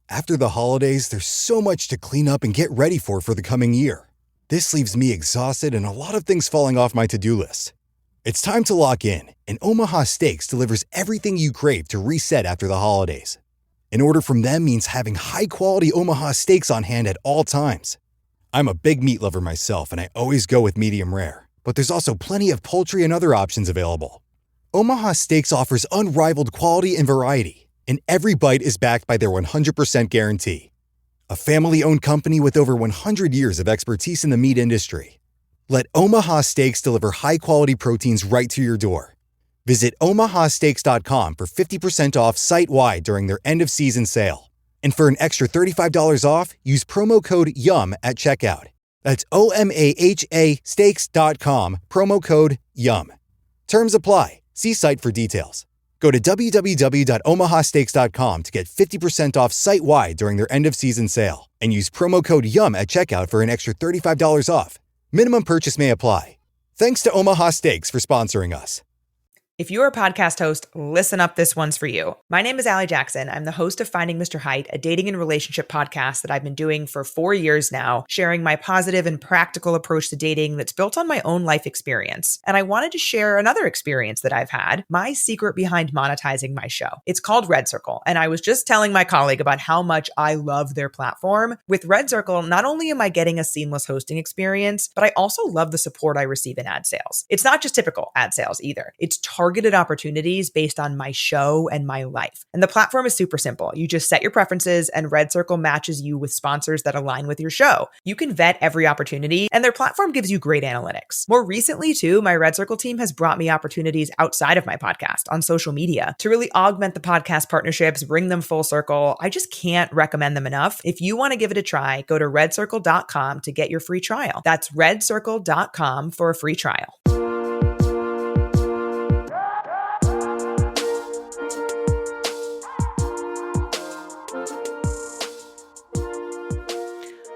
After the holidays, there's so much to clean up and get ready for the coming year. This leaves me exhausted and a lot of things falling off my to-do list. It's time to lock in, and Omaha Steaks delivers everything you crave to reset after the holidays. An order from them means having high-quality Omaha steaks on hand at all times. I'm a big meat lover myself, and I always go with medium rare. But there's also plenty of poultry and other options available. Omaha Steaks offers unrivaled quality and variety, and every bite is backed by their 100% guarantee. A family-owned company with over 100 years of expertise in the meat industry. Let Omaha Steaks deliver high-quality proteins right to your door. Visit omahasteaks.com for 50% off site-wide during their end-of-season sale. And for an extra $35 off, use promo code YUM at checkout. That's OMAHA steaks.com, promo code YUM. Terms apply. See site for details. Go to www.omahasteaks.com to get 50% off site-wide during their end-of-season sale. And use promo code YUM at checkout for an extra $35 off. Minimum purchase may apply. Thanks to Omaha Steaks for sponsoring us. If you're a podcast host, listen up, this one's for you. My name is Allie Jackson. I'm the host of Finding Mr. Height, a dating and relationship podcast that I've been doing for 4 years now, sharing my positive and practical approach to dating that's built on my own life experience. And I wanted to share another experience that I've had, my secret behind monetizing my show. It's called Red Circle, and I was just telling my colleague about how much I love their platform. With Red Circle, not only am I getting a seamless hosting experience, but I also love the support I receive in ad sales. It's not just typical ad sales either. It's targeted opportunities based on my show and my life. And the platform is super simple. You just set your preferences and Red Circle matches you with sponsors that align with your show. You can vet every opportunity and their platform gives you great analytics. More recently too, my Red Circle team has brought me opportunities outside of my podcast on social media to really augment the podcast partnerships, bring them full circle. I just can't recommend them enough. If you want to give it a try, go to redcircle.com to get your free trial. That's redcircle.com for a free trial.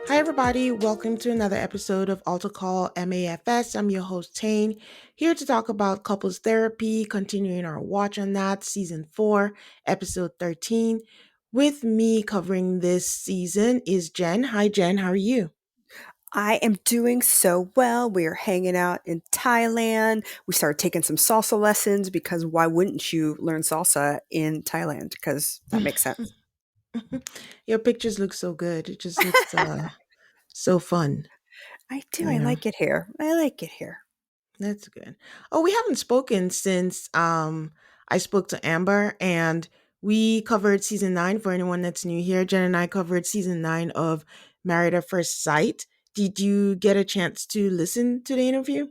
Hi, everybody. Welcome to another episode of Altar Call MAFS. I'm your host, Tane, here to talk about couples therapy, continuing our watch on that, season 4, episode 13. With me covering this season is Jenn. Hi, Jenn. How are you? I am doing so well. We are hanging out in Thailand. We started taking some salsa lessons because why wouldn't you learn salsa in Thailand? Because that makes sense. Your pictures look so good. It just looks so fun. I do. You I know. like it here. I like it here. That's good. Oh, we haven't spoken since I spoke to Amber, and we covered season 9. For anyone that's new here, Jenn and I covered season 9 of Married at First Sight. Did you get a chance to listen to the interview?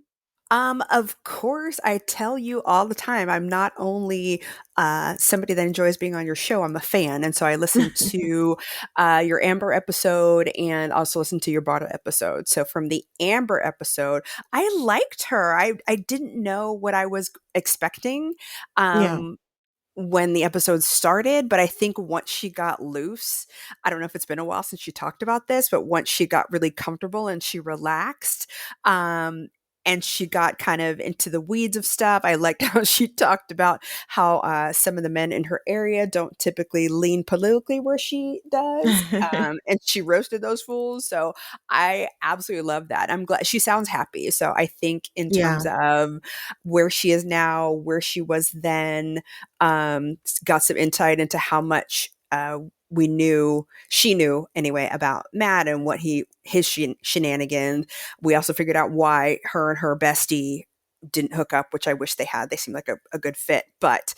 Of course, I tell you all the time, I'm not only somebody that enjoys being on your show, I'm a fan. And so I listened to your Amber episode and also listened to your Bada episode. So from the Amber episode, I liked her. I didn't know what I was expecting. When the episode started, but I think once she got loose, I don't know if it's been a while since she talked about this, but once she got really comfortable and she relaxed, and she got kind of into the weeds of stuff. I liked how she talked about how some of the men in her area don't typically lean politically where she does. And she roasted those fools. So I absolutely love that. I'm glad she sounds happy. So I think in terms of where she is now, where she was then, got some insight into how much she knew anyway about Matt and what his shenanigans. We also figured out why her and her bestie didn't hook up, which I wish they had. They seem like a good fit. But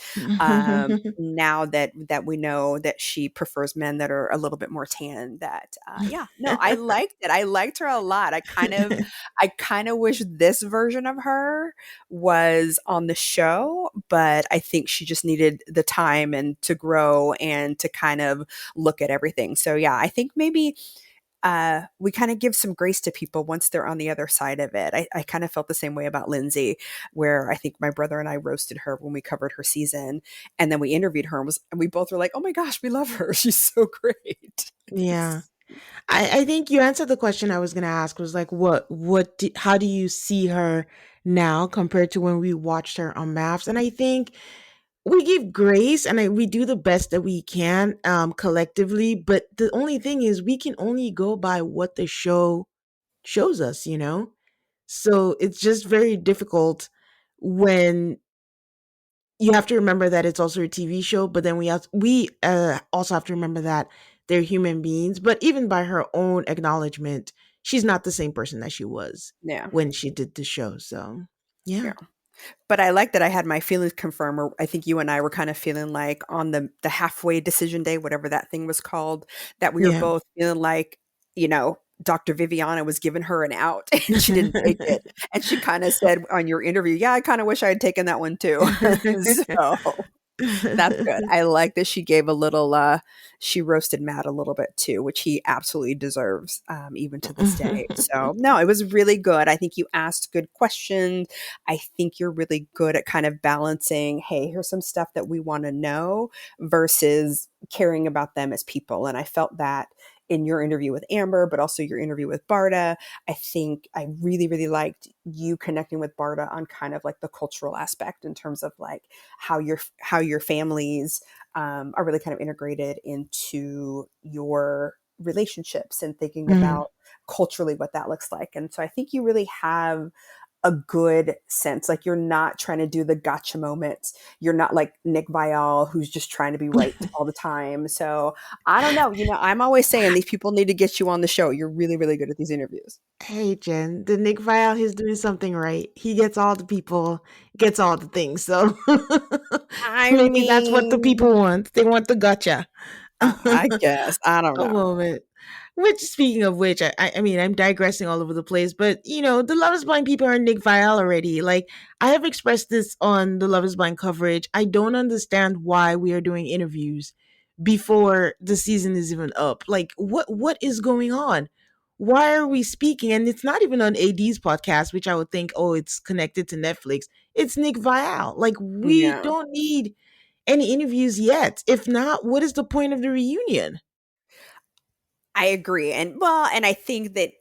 now that we know that she prefers men that are a little bit more tan, I liked it. I liked her a lot. I kind of wish this version of her was on the show, but I think she just needed the time and to grow and to kind of look at everything. So yeah, I think maybe we kind of give some grace to people once they're on the other side of it. I kind of felt the same way about Lindsay, where I think my brother and I roasted her when we covered her season. And then we interviewed her and we both were like, oh my gosh, we love her. She's so great. Yeah. I think you answered the question I was going to ask, was like, how do you see her now compared to when we watched her on MAFS? And I think we give grace and we do the best that we can collectively, but the only thing is we can only go by what the show shows us, you know? So it's just very difficult when you have to remember that it's also a TV show, but then we also have to remember that they're human beings. But even by her own acknowledgement, she's not the same person that she was Yeah. when she did the show. So yeah, Yeah. But I like that I had my feelings confirmed, or I think you and I were kind of feeling like on the halfway decision day, whatever that thing was called, that we were yeah. both feeling like, Dr. Viviana was giving her an out and she didn't take it. And she kind of said on your interview, yeah, I kind of wish I had taken that one too. So that's good. I like that she gave a little, she roasted Matt a little bit too, which he absolutely deserves, even to this day. So, no, it was really good. I think you asked good questions. I think you're really good at kind of balancing, hey, here's some stuff that we want to know versus caring about them as people. And I felt that in your interview with Amber, but also your interview with Barta. I think I really, really liked you connecting with Barta on kind of like the cultural aspect in terms of like how your families are really kind of integrated into your relationships and thinking Mhm. about culturally what that looks like. And so I think you really have a good sense. Like you're not trying to do the gotcha moments. You're not like Nick Vial, who's just trying to be right all the time. So I don't know. I'm always saying these people need to get you on the show. You're really, really good at these interviews. Hey Jen, the Nick Vial, he's doing something right. He gets all the people, gets all the things. So I maybe that's what the mean, people want. They want the gotcha. I guess. I don't A know. moment. Which, speaking of which, I mean, I'm digressing all over the place, but the Love is Blind people are Nick Vial already. Like, I have expressed this on the Love is Blind coverage. I don't understand why we are doing interviews before the season is even up. Like, what is going on? Why are we speaking? And it's not even on AD's podcast, which I would think, oh, it's connected to Netflix. It's Nick Vial. Like, we Yeah. don't need any interviews yet. If not, what is the point of the reunion? I agree. And I think that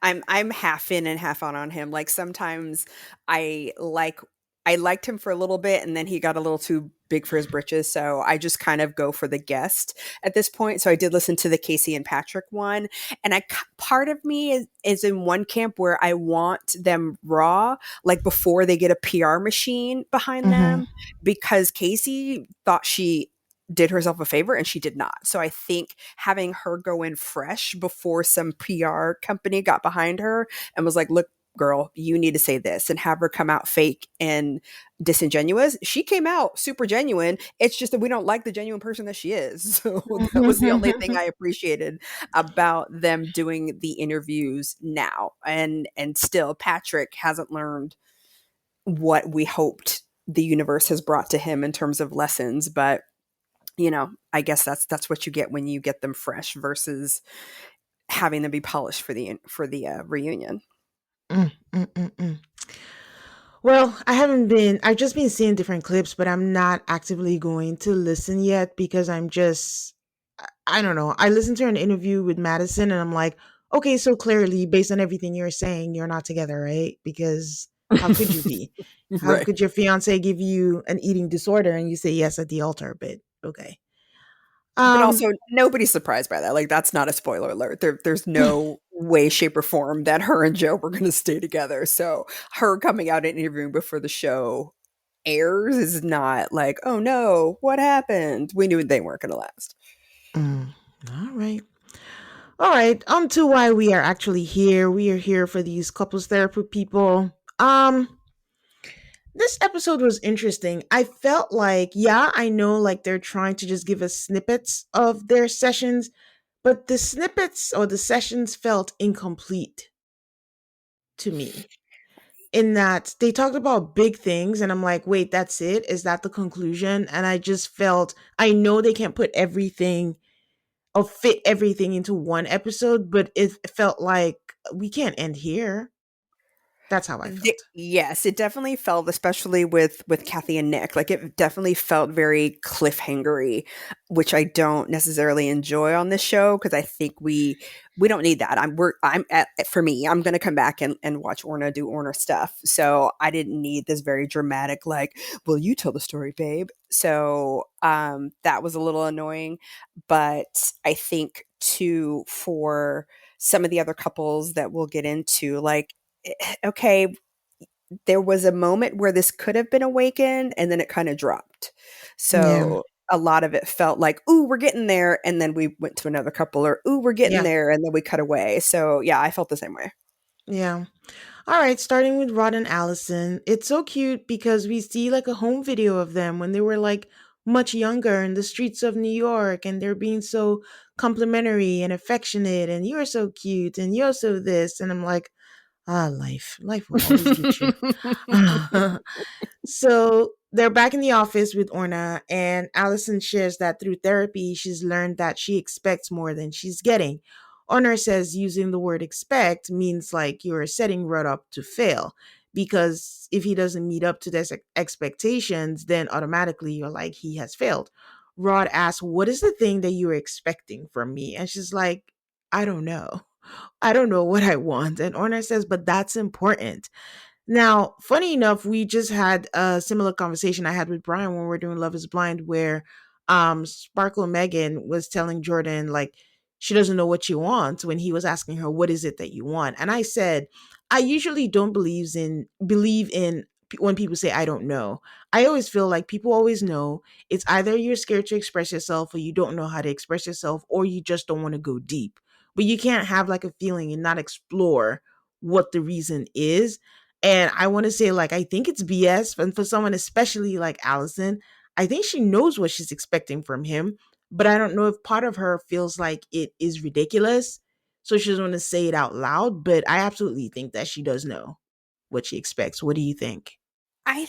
I'm half in and half out on him. Like sometimes I like I liked him for a little bit and then he got a little too big for his britches. So I just kind of go for the guest at this point. So I did listen to the Casey and Patrick one. And part of me is in one camp where I want them raw, like before they get a PR machine behind Mm-hmm. them, because Casey thought she did herself a favor and she did not. So I think having her go in fresh before some PR company got behind her and was like, look, girl, you need to say this, and have her come out fake and disingenuous. She came out super genuine. It's just that we don't like the genuine person that she is. So that was the only thing I appreciated about them doing the interviews now. And still Patrick hasn't learned what we hoped the universe has brought to him in terms of lessons, but I guess that's what you get when you get them fresh versus having them be polished for the reunion. Mm, mm, mm, mm. Well, I've just been seeing different clips, but I'm not actively going to listen yet because I don't know. I listened to an interview with Madison and I'm like, okay, so clearly, based on everything you're saying, you're not together, right? Because how could you be? How Right. could your fiance give you an eating disorder and you say yes at the altar? But okay. But Um, also, nobody's surprised by that. Like, that's not a spoiler alert. There's no way, shape, or form that her and Joe were going to stay together. So, her coming out and interviewing before the show airs is not like, oh no, what happened? We knew they weren't going to last. mm, all right. All right, on to why we are actually here. We are here for these couples therapy people. This episode was interesting. I felt like, yeah, I know like they're trying to just give us snippets of their sessions, but the snippets or the sessions felt incomplete to me. In that they talked about big things and I'm like, wait, that's it? Is that the conclusion? And I just felt I know they can't put everything or fit everything into one episode, but it felt like we can't end here. That's how I felt. Yes, it definitely felt, especially with Kathy and Nick, like it definitely felt very cliffhangery, which I don't necessarily enjoy on this show because I think we don't need that. For me, I'm gonna come back and watch Orna do Orna stuff. So I didn't need this very dramatic, like, will you tell the story, babe? So that was a little annoying, but I think too for some of the other couples that we'll get into, like, okay, there was a moment where this could have been awakened and then it kind of dropped. Yeah. So a lot of it felt like, ooh, we're getting there. And then we went to another couple, or ooh, we're getting Yeah. there. And then we cut away. So yeah, I felt the same way. Yeah. All right, starting with Rod and Allison. It's so cute because we see like a home video of them when they were like much younger in the streets of New York, and they're being so complimentary and affectionate, and you're so cute and you're so this. And I'm like, life. Life will always get you. So they're back in the office with Orna, and Allison shares that through therapy, she's learned that she expects more than she's getting. Orna says using the word expect means like you're setting Rod up to fail, because if he doesn't meet up to their expectations, then automatically you're like, he has failed. Rod asks, what is the thing that you're expecting from me? And she's like, I don't know. I don't know what I want. And Orna says, but that's important. Now, funny enough, we just had a similar conversation I had with Brian when we were doing Love is Blind, where Sparkle Megan was telling Jordan like she doesn't know what she wants when he was asking her, what is it that you want? And I said, I usually don't believe in when people say I don't know. I always feel like people always know. It's either you're scared to express yourself, or you don't know how to express yourself, or you just don't want to go deep. But you can't have like a feeling and not explore what the reason is. And I want to say, like, I think it's BS. And for someone, especially like Allison, I think she knows what she's expecting from him. But I don't know if part of her feels like it is ridiculous. So she doesn't want to say it out loud. But I absolutely think that she does know what she expects. What do you think? I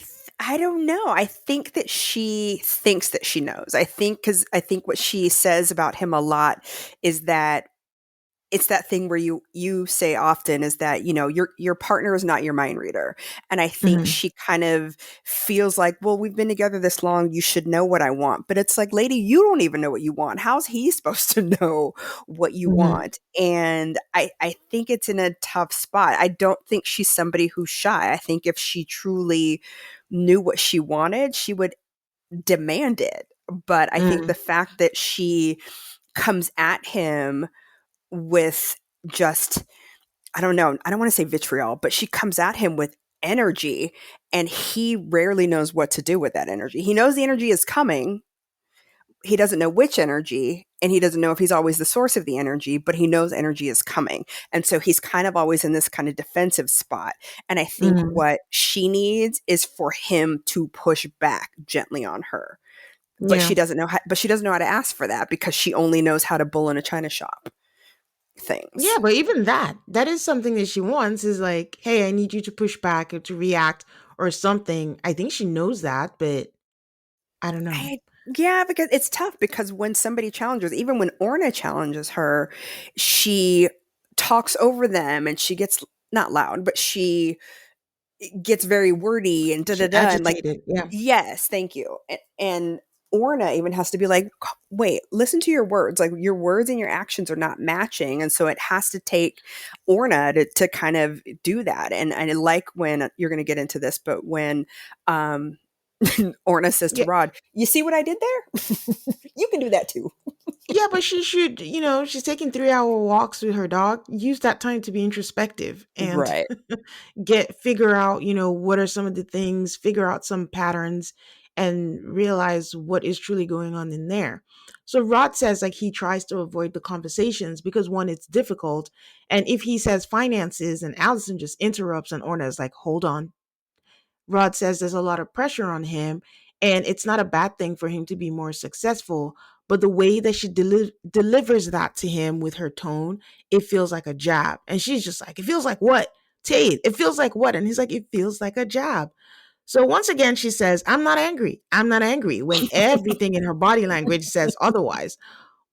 don't know. I think that she thinks that she knows. Because I think what she says about him a lot is that it's that thing where you say often is that, your partner is not your mind reader. And I think Hmm. she kind of feels like, well, we've been together this long, you should know what I want. But it's like, lady, you don't even know what you want. How's he supposed to know what you Hmm. want? And I think it's in a tough spot. I don't think she's somebody who's shy. I think if she truly knew what she wanted, she would demand it. But I think the fact that she comes at him with just, I don't know, I don't want to say vitriol, but she comes at him with energy, and he rarely knows what to do with that energy. He knows the energy is coming. He doesn't know which energy, and he doesn't know if he's always the source of the energy, but he knows energy is coming. And so he's kind of always in this kind of defensive spot. And I think Hmm. what she needs is for him to push back gently on her. But Yeah. she doesn't know how to ask for that because she only knows how to bull in a china shop Yeah, things. but even that is something that she wants, is like, hey, I need you to push back or to react or something. I think she knows that, but I don't know. I Yeah, because it's tough because when somebody challenges, even when Orna challenges her, she talks over them and she gets not loud, but she gets very wordy and da da She da and like, agitated. Yeah. yes, thank you. And Orna even has to be like, wait, listen to your words. Like your words and your actions are not matching. And so it has to take Orna to kind of do that. And I like when you're going to get into this, but when um, Orna says to Yeah. Rod, you see what I did there? You can do that too. Yeah, but she should, she's taking 3-hour walks with her dog. Use that time to be introspective and Right. figure out, what are some of the things, figure out some patterns, and realize what is truly going on in there. So Rod says like he tries to avoid the conversations because one, it's difficult. And if he says finances and Allison just interrupts and Orna is like, hold on. Rod says there's a lot of pressure on him, and it's not a bad thing for him to be more successful. But the way that she delivers that to him with her tone, it feels like a jab. And she's just like, it feels like what? Tate, it feels like what? And he's like, it feels like a jab. So once again, she says, I'm not angry. I'm not angry when everything in her body language says otherwise.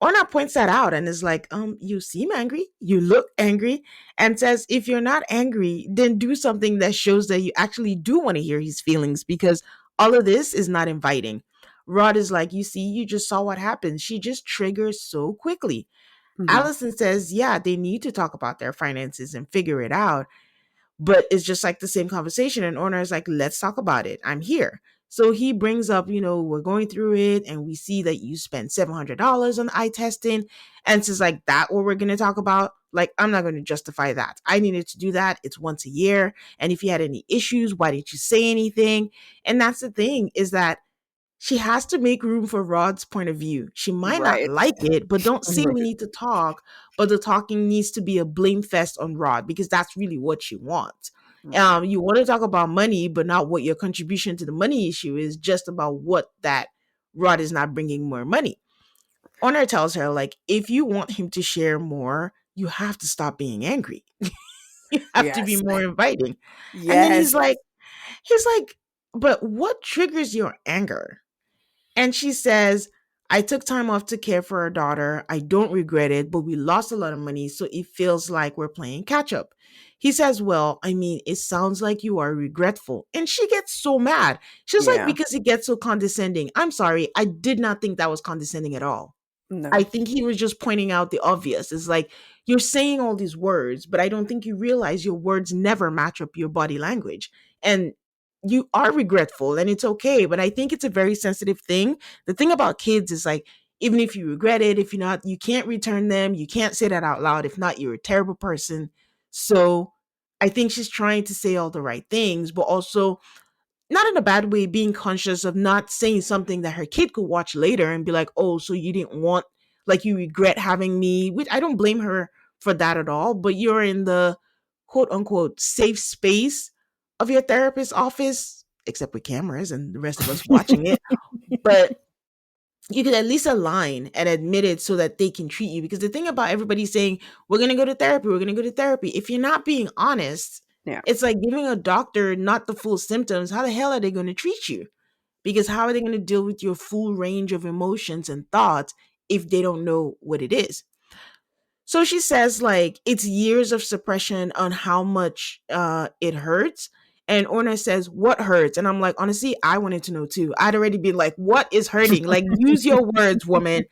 Orna points that out and is like, you seem angry, you look angry, and says, if you're not angry, then do something that shows that you actually do want to hear his feelings because all of this is not inviting. Rod is like, you see, you just saw what happened. She just triggers so quickly. Mhm. Allison says, yeah, they need to talk about their finances and figure it out. But it's just like the same conversation. And Orna is like, let's talk about it. I'm here. So he brings up, we're going through it and we see that you spent $700 on eye testing. And it's just like, that what we're going to talk about? Like, I'm not going to justify that. I needed to do that. It's once a year. And if you had any issues, why didn't you say anything? And that's the thing is that she has to make room for Rod's point of view. She might not Right. like it, but don't say we Right. need to talk. But the talking needs to be a blame fest on Rod because that's really what she wants. Right. You want to talk about money, but not what your contribution to the money issue is, just about what that Rod is not bringing more money. Honor tells her, like, if you want him to share more, you have to stop being angry. You have to be Yes. more inviting. And then Yes. he's like, but what triggers your anger? And she says, I took time off to care for our daughter. I don't regret it, but we lost a lot of money, so it feels like we're playing catch up. He says, well, I mean, it sounds like you are regretful. And she gets so mad. She's like, Yeah. because he gets so condescending. I'm sorry. I did not think that was condescending at all. I No. think he was just pointing out the obvious. It's like you're saying all these words, but I don't think you realize your words never match up your body language. And you are regretful and it's okay, but I think it's a very sensitive thing. The thing about kids is like even if you regret it, if you're not, you can't return them, you can't say that out loud. If not, you're a terrible person. So I think she's trying to say all the right things, but also not in a bad way, being conscious of not saying something that her kid could watch later and be like, oh, so you didn't want, like, you regret having me, which I don't blame her for that at all, but you're in the quote unquote safe space of your therapist's office, except with cameras and the rest of us watching it. But you could at least align and admit it so that they can treat you. Because the thing about everybody saying, we're going to go to therapy, we're going to go to therapy, if you're not being honest, Yeah. it's like giving a doctor not the full symptoms. How the hell are they going to treat you? Because how are they going to deal with your full range of emotions and thoughts if they don't know what it is? So she says, like, it's years of suppression on how much it hurts. And Orna says, what hurts? And I'm like, honestly, I wanted to know too. I'd already been like, what is hurting? Like, use your words, woman.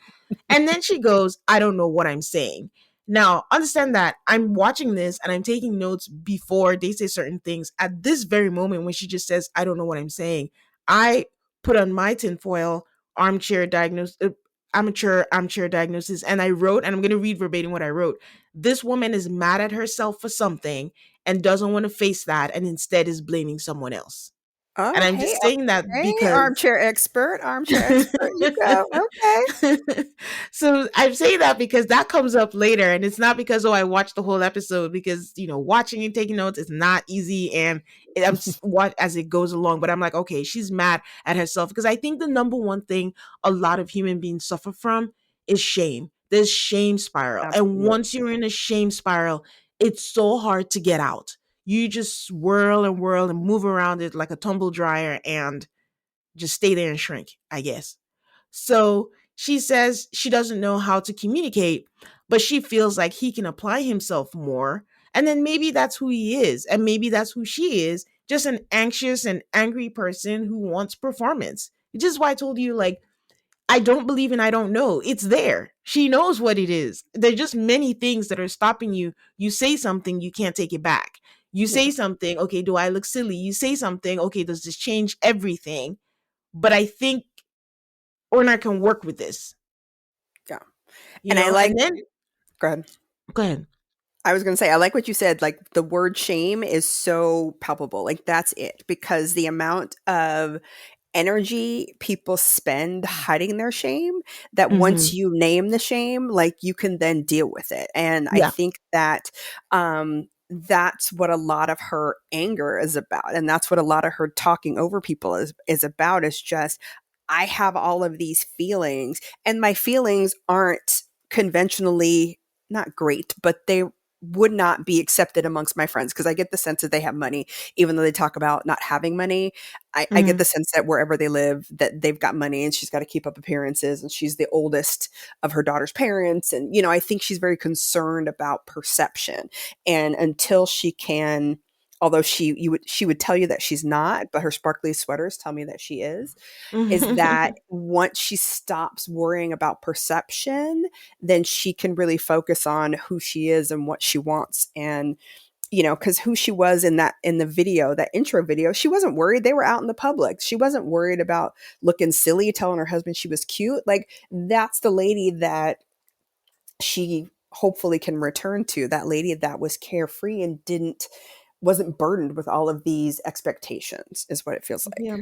And then she goes, I don't know what I'm saying. Now, understand that I'm watching this and I'm taking notes before they say certain things. At this very moment, when she just says, I don't know what I'm saying, I put on my tinfoil armchair diagnosis, armchair diagnosis, and I wrote, and I'm going to read verbatim what I wrote. This woman is mad at herself for something and doesn't want to face that and instead is blaming someone else. And Oh, I'm hey, just saying that okay. because Armchair expert. Armchair expert. You go. Okay. so I'm saying that because that comes up later, and it's not because I watched the whole episode because watching and taking notes is not easy, and I'm what as it goes along. But I'm like, okay, she's mad at herself because I think the number one thing a lot of human beings suffer from is shame. There's shame spiral, and Absolutely. once you're in a shame spiral, it's so hard to get out. You just whirl and move around it like a tumble dryer, and just stay there and shrink, I guess. So she says she doesn't know how to communicate, but she feels like he can apply himself more. And then maybe that's who he is. And maybe that's who she is, just an anxious and angry person who wants performance. Which is why I told you, like, I don't believe in I don't know. It's there. She knows what it is. There's just many things that are stopping you. You say something, you can't take it back. You Yeah. say something, okay, do I look silly? You say something, okay, does this change everything? But I think Ornar can work with this, Yeah. And I and like, then go ahead. go ahead. I was going to say, I like what you said. Like the word shame is so palpable. Like that's it. Because the amount of energy people spend hiding their shame, that once Mhm. you name the shame, like you can then deal with it. And I Yeah. think that that's what a lot of her anger is about. And that's what a lot of her talking over people is about, is just, I have all of these feelings and my feelings aren't conventionally not great, but would not be accepted amongst my friends, because I get the sense that they have money, even though they talk about not having money. I get the sense that wherever they live, that they've got money, and she's got to keep up appearances, and she's the oldest of her daughter's parents. And, I think she's very concerned about perception. And until she can, although she would tell you that she's not, but her sparkly sweaters tell me that she is that once she stops worrying about perception, then she can really focus on who she is and what she wants. And, because who she was in the video, that intro video, she wasn't worried. They were out in the public. She wasn't worried about looking silly, telling her husband she was cute. Like, that's the lady that she hopefully can return to, that lady that was carefree and wasn't burdened with all of these expectations, is what it feels like. Yeah.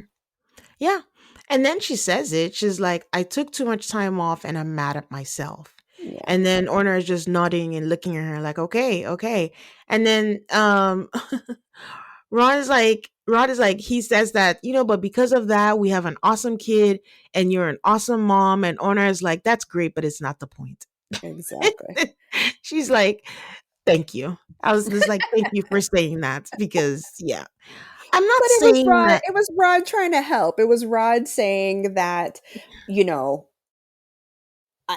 Yeah. And then she says it. She's like, I took too much time off and I'm mad at myself. Yeah. And then Orner is just nodding and looking at her like, okay, okay. And then Rod is like, he says that, but because of that, we have an awesome kid and you're an awesome mom. And Orner is like, that's great, but it's not the point. Exactly. She's like, thank you. I was just like, thank you for saying that, because yeah. I'm not But saying that. it was Rod trying to help. It was Rod saying that,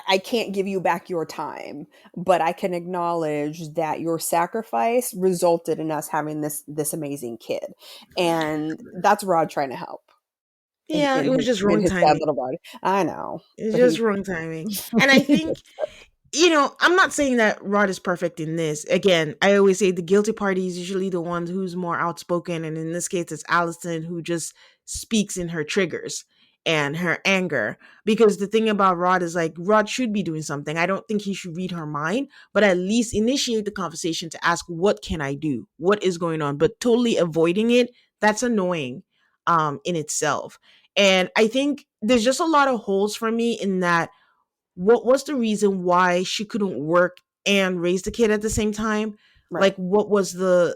I can't give you back your time, but I can acknowledge that your sacrifice resulted in us having this amazing kid. And that's Rod trying to help. Yeah, it was just in wrong his sad timing. little body. I know. It's just wrong timing. And I think, I'm not saying that Rod is perfect in this. Again, I always say the guilty party is usually the one who's more outspoken. And in this case, it's Allison, who just speaks in her triggers and her anger. Because the thing about Rod is, like, Rod should be doing something. I don't think he should read her mind, but at least initiate the conversation to ask, what can I do? What is going on? But totally avoiding it, that's annoying in itself. And I think there's just a lot of holes for me in that. What was the reason why she couldn't work and raise the kid at the same time? Right. Like, what was the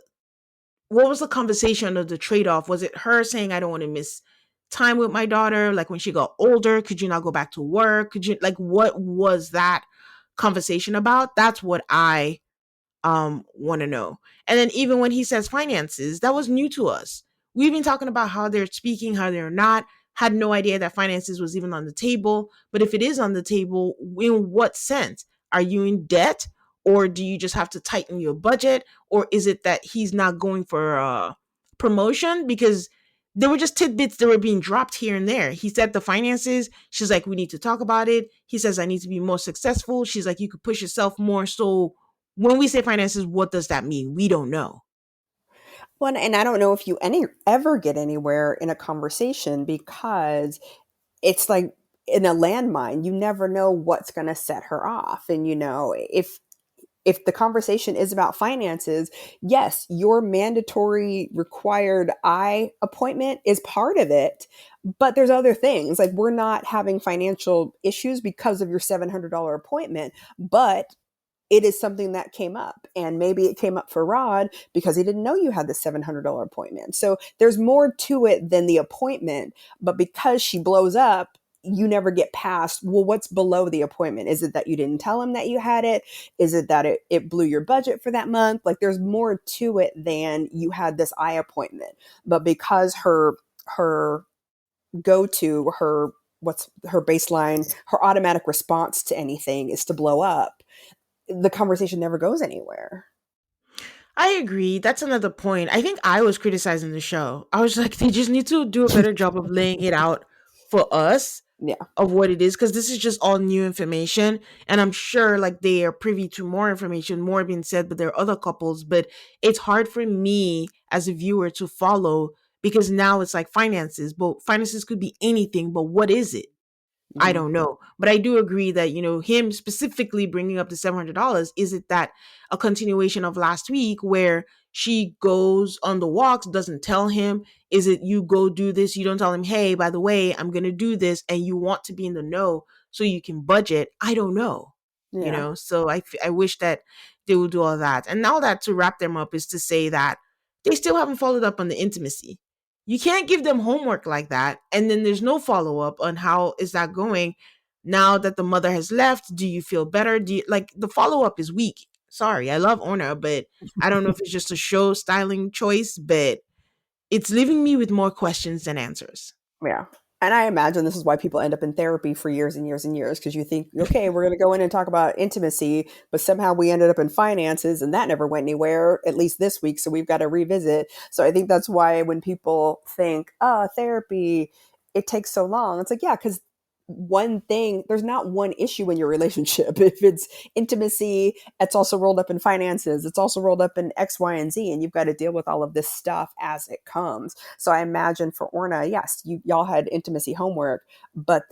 conversation of the trade-off? Was it her saying, I don't want to miss time with my daughter? Like, when she got older, could you not go back to work? Could you, like, what was that conversation about? That's what I want to know. And then even when he says finances, that was new to us. We've been talking about how they're speaking, how they're not. Had no idea that finances was even on the table. But if it is on the table, in what sense? Are you in debt? Or do you just have to tighten your budget? Or is it that he's not going for a promotion? Because there were just tidbits that were being dropped here and there. He said the finances. She's like, we need to talk about it. He says, I need to be more successful. She's like, you could push yourself more. So when we say finances, what does that mean? We don't know. Well, and I don't know if you ever get anywhere in a conversation, because it's like in a landmine. You never know what's going to set her off. And, if the conversation is about finances, yes, your mandatory required eye appointment is part of it. But there's other things. Like, we're not having financial issues because of your $700 appointment, but it is something that came up. And maybe it came up for Rod because he didn't know you had the $700 appointment. So there's more to it than the appointment. But because she blows up, you never get past, well, what's below the appointment? Is it that you didn't tell him that you had it? Is it that it blew your budget for that month? Like, there's more to it than you had this eye appointment. But because her go-to, what's her baseline, her automatic response to anything is to blow up, the conversation never goes anywhere. I agree. That's another point. I think I was criticizing the show. I was like, they just need to do a better job of laying it out for us. Yeah. Of what it is, because this is just all new information, and I'm sure like they are privy to more information, more being said, but there are other couples. But it's hard for me as a viewer to follow, because now it's like finances, but finances could be anything, but what is it? I don't know. But I do agree that, him specifically bringing up the $700, is it that a continuation of last week where she goes on the walks, doesn't tell him? Is it you go do this, you don't tell him, hey, by the way, I'm going to do this, and you want to be in the know so you can budget? I don't know. Yeah. So I wish that they would do all that. And now that to wrap them up is to say that they still haven't followed up on the intimacy. You can't give them homework like that, and then there's no follow-up on how is that going. Now that the mother has left, do you feel better? Do you, like, the follow-up is weak. Sorry, I love Orna, but I don't know if it's just a show styling choice, but it's leaving me with more questions than answers. Yeah. And I imagine this is why people end up in therapy for years and years and years, because you think, okay, we're going to go in and talk about intimacy, but somehow we ended up in finances and that never went anywhere, at least this week. So we've got to revisit. So I think that's why when people think, oh, therapy, it takes so long. It's like, yeah, because one thing, there's not one issue in your relationship. If it's intimacy, it's also rolled up in finances. It's also rolled up in X, Y, and Z. And you've got to deal with all of this stuff as it comes. So I imagine for Orna, yes, y'all had intimacy homework, but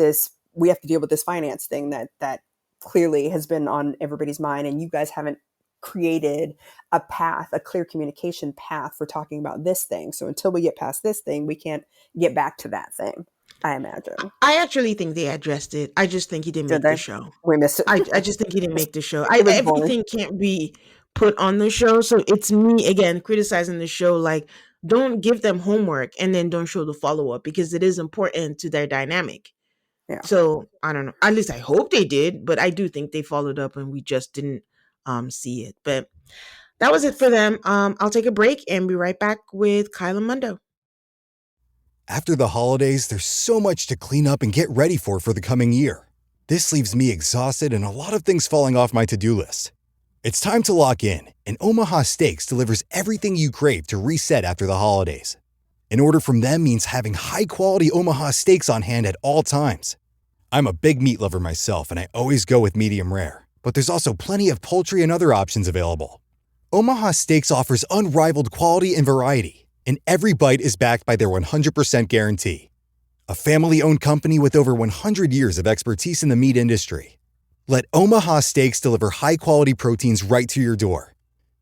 we have to deal with this finance thing that clearly has been on everybody's mind, and you guys haven't created a path, a clear communication path for talking about this thing. So until we get past this thing, we can't get back to that thing, I imagine. I actually think they addressed it. I just think he didn't Did make the they? show. We missed it. I just think he didn't make the show. It was boring. Everything can't be put on the show. So it's me again criticizing the show. Like, don't give them homework and then don't show the follow up, because it is important to their dynamic. Yeah. So I don't know. At least I hope they did, but I do think they followed up and we just didn't see it. But that was it for them. I'll take a break and be right back with Kyle and Mundo. After the holidays, there's so much to clean up and get ready for the coming year. This leaves me exhausted and a lot of things falling off my to-do list. It's time to lock in, and Omaha Steaks delivers everything you crave to reset after the holidays. An order from them means having high-quality Omaha steaks on hand at all times. I'm a big meat lover myself, and I always go with medium rare. But there's also plenty of poultry and other options available. Omaha Steaks offers unrivaled quality and variety, and every bite is backed by their 100% guarantee. A family-owned company with over 100 years of expertise in the meat industry. Let Omaha Steaks deliver high-quality proteins right to your door.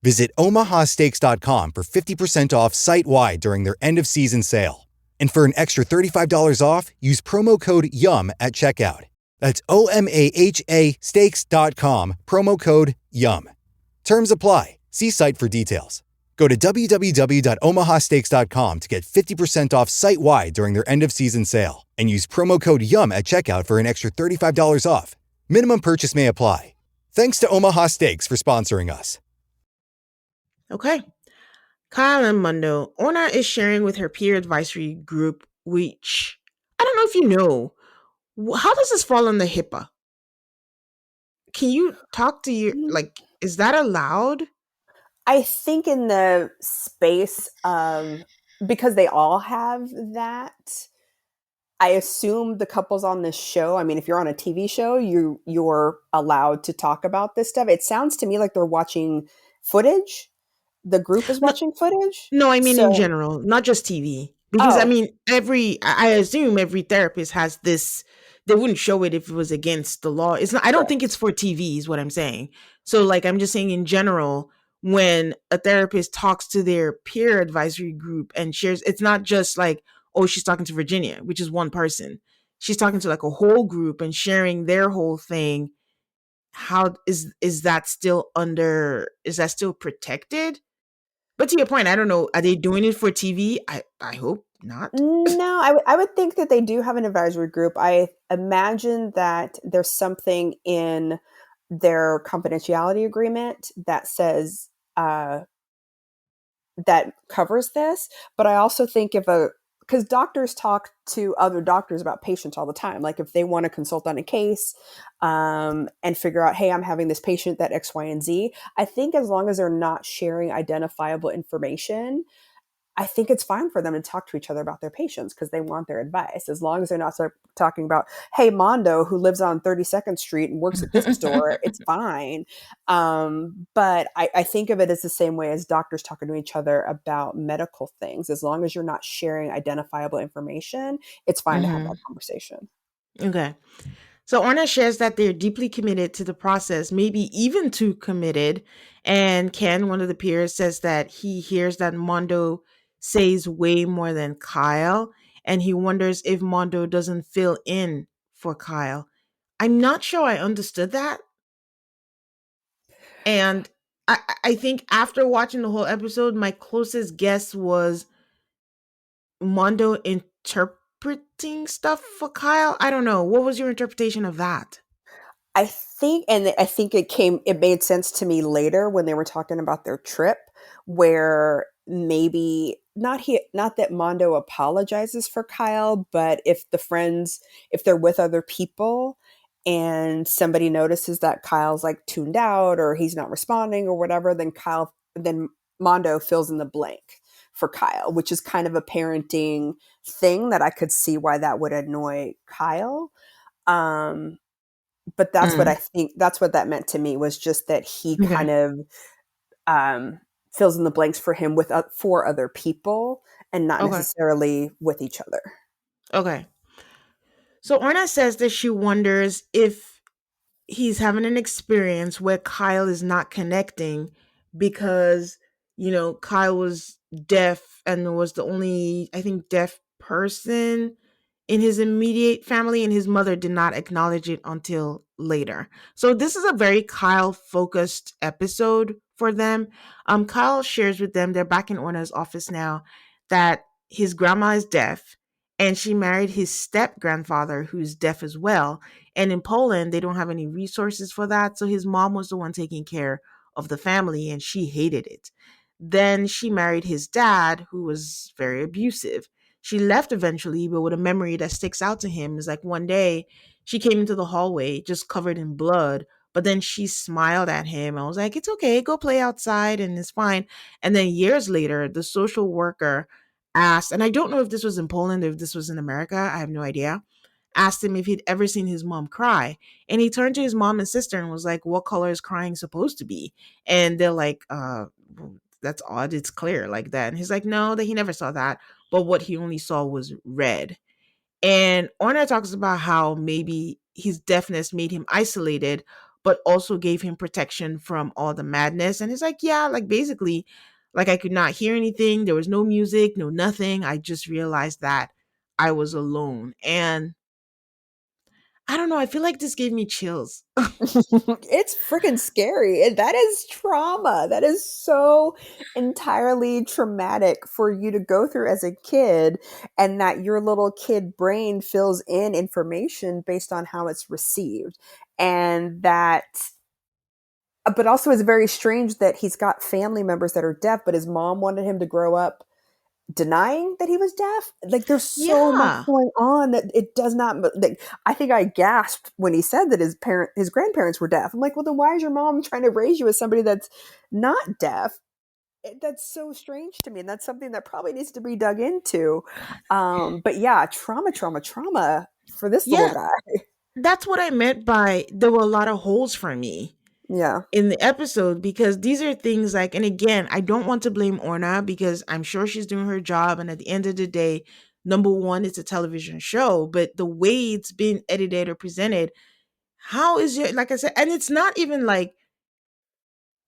Visit omahasteaks.com for 50% off site-wide during their end-of-season sale. And for an extra $35 off, use promo code YUM at checkout. That's OMAHA steaks.com, promo code YUM. Terms apply. See site for details. Go to www.omahasteaks.com to get 50% off site-wide during their end-of-season sale. And use promo code YUM at checkout for an extra $35 off. Minimum purchase may apply. Thanks to Omaha Steaks for sponsoring us. Okay. Kyle and Mundo, Orna is sharing with her peer advisory group, which I don't know if you know. How does this fall under HIPAA? Can you talk to your, is that allowed? I think in the space, because they all have that, I assume the couples on this show, I mean, if you're on a TV show, you're allowed to talk about this stuff. It sounds to me like they're watching footage. The group is watching footage? No, I mean in general, not just TV. Because I mean, I assume every therapist has this. They wouldn't show it if it was against the law. It's not. I don't think it's for TV, is what I'm saying. So, like, I'm just saying in general, when a therapist talks to their peer advisory group and shares, it's not just like, oh, she's talking to Virginia, which is one person. She's talking to like a whole group and sharing their whole thing. How is that still under? Is that still protected? But to your point, I don't know. Are they doing it for TV? I hope not. No, I would think that they do have an advisory group. I imagine that there's something in their confidentiality agreement that says that covers this. But I also think because doctors talk to other doctors about patients all the time. Like if they want to consult on a case and figure out, hey, I'm having this patient that X, Y, and Z. I think as long as they're not sharing identifiable information, I think it's fine for them to talk to each other about their patients because they want their advice. As long as they're not talking about, hey, Mondo, who lives on 32nd Street and works at this store, it's fine. But I think of it as the same way as doctors talking to each other about medical things. As long as you're not sharing identifiable information, it's fine to have that conversation. Okay. So Orna shares that they're deeply committed to the process, maybe even too committed. And Ken, one of the peers, says that he hears that Mondo says way more than Kyle, and he wonders if Mondo doesn't fill in for Kyle. I'm not sure I understood that. And I think after watching the whole episode, my closest guess was Mondo interpreting stuff for Kyle. I don't know. What was your interpretation of that? I think it made sense to me later when they were talking about their trip, where maybe not that Mondo apologizes for Kyle, but if they're with other people and somebody notices that Kyle's like tuned out or he's not responding or whatever, then Mondo fills in the blank for Kyle, which is kind of a parenting thing that I could see why that would annoy Kyle. Um, but Mm, that's what that meant to me, was just that he okay. kind of um, fills in the blanks for him for other people and not Okay. necessarily with each other. Okay. So Orna says that she wonders if he's having an experience where Kyle is not connecting because, Kyle was deaf and was the only, I think, deaf person in his immediate family, and his mother did not acknowledge it until later. So this is a very Kyle focused episode for them. Kyle shares with them, they're back in Orna's office now, that his grandma is deaf and she married his step grandfather who's deaf as well. And in Poland, they don't have any resources for that. So his mom was the one taking care of the family and she hated it. Then she married his dad, who was very abusive. She left eventually, but with a memory that sticks out to him is like one day she came into the hallway just covered in blood, but then she smiled at him. I was like, it's okay, go play outside and it's fine. And then years later, the social worker asked, and I don't know if this was in Poland or if this was in America, I have no idea, asked him if he'd ever seen his mom cry. And he turned to his mom and sister and was like, what color is crying supposed to be? And they're like, that's odd. It's clear like that. And he's like, no, that he never saw that. But what he only saw was red. And Orna talks about how maybe his deafness made him isolated, but also gave him protection from all the madness. And he's like, yeah, like basically, like I could not hear anything. There was no music, no nothing. I just realized that I was alone. And I don't know. I feel like this gave me chills. It's freaking scary. That is trauma. That is so entirely traumatic for you to go through as a kid, and that your little kid brain fills in information based on how it's received. And that, but also it's very strange that he's got family members that are deaf, but his mom wanted him to grow up denying that he was deaf. Like there's so much Yeah. going on that it does not, like, I think I gasped when he said that his grandparents were deaf. I'm like, well, then why is your mom trying to raise you as somebody that's not deaf? That's so strange to me, and that's something that probably needs to be dug into. But yeah, trauma for this little Yeah. guy. That's what I meant by there were a lot of holes for me Yeah. in the episode because these are things like, and again, I don't want to blame Orna because I'm sure she's doing her job. And at the end of the day, number one, it's a television show, but the way it's been edited or presented, how is it, like I said, and it's not even like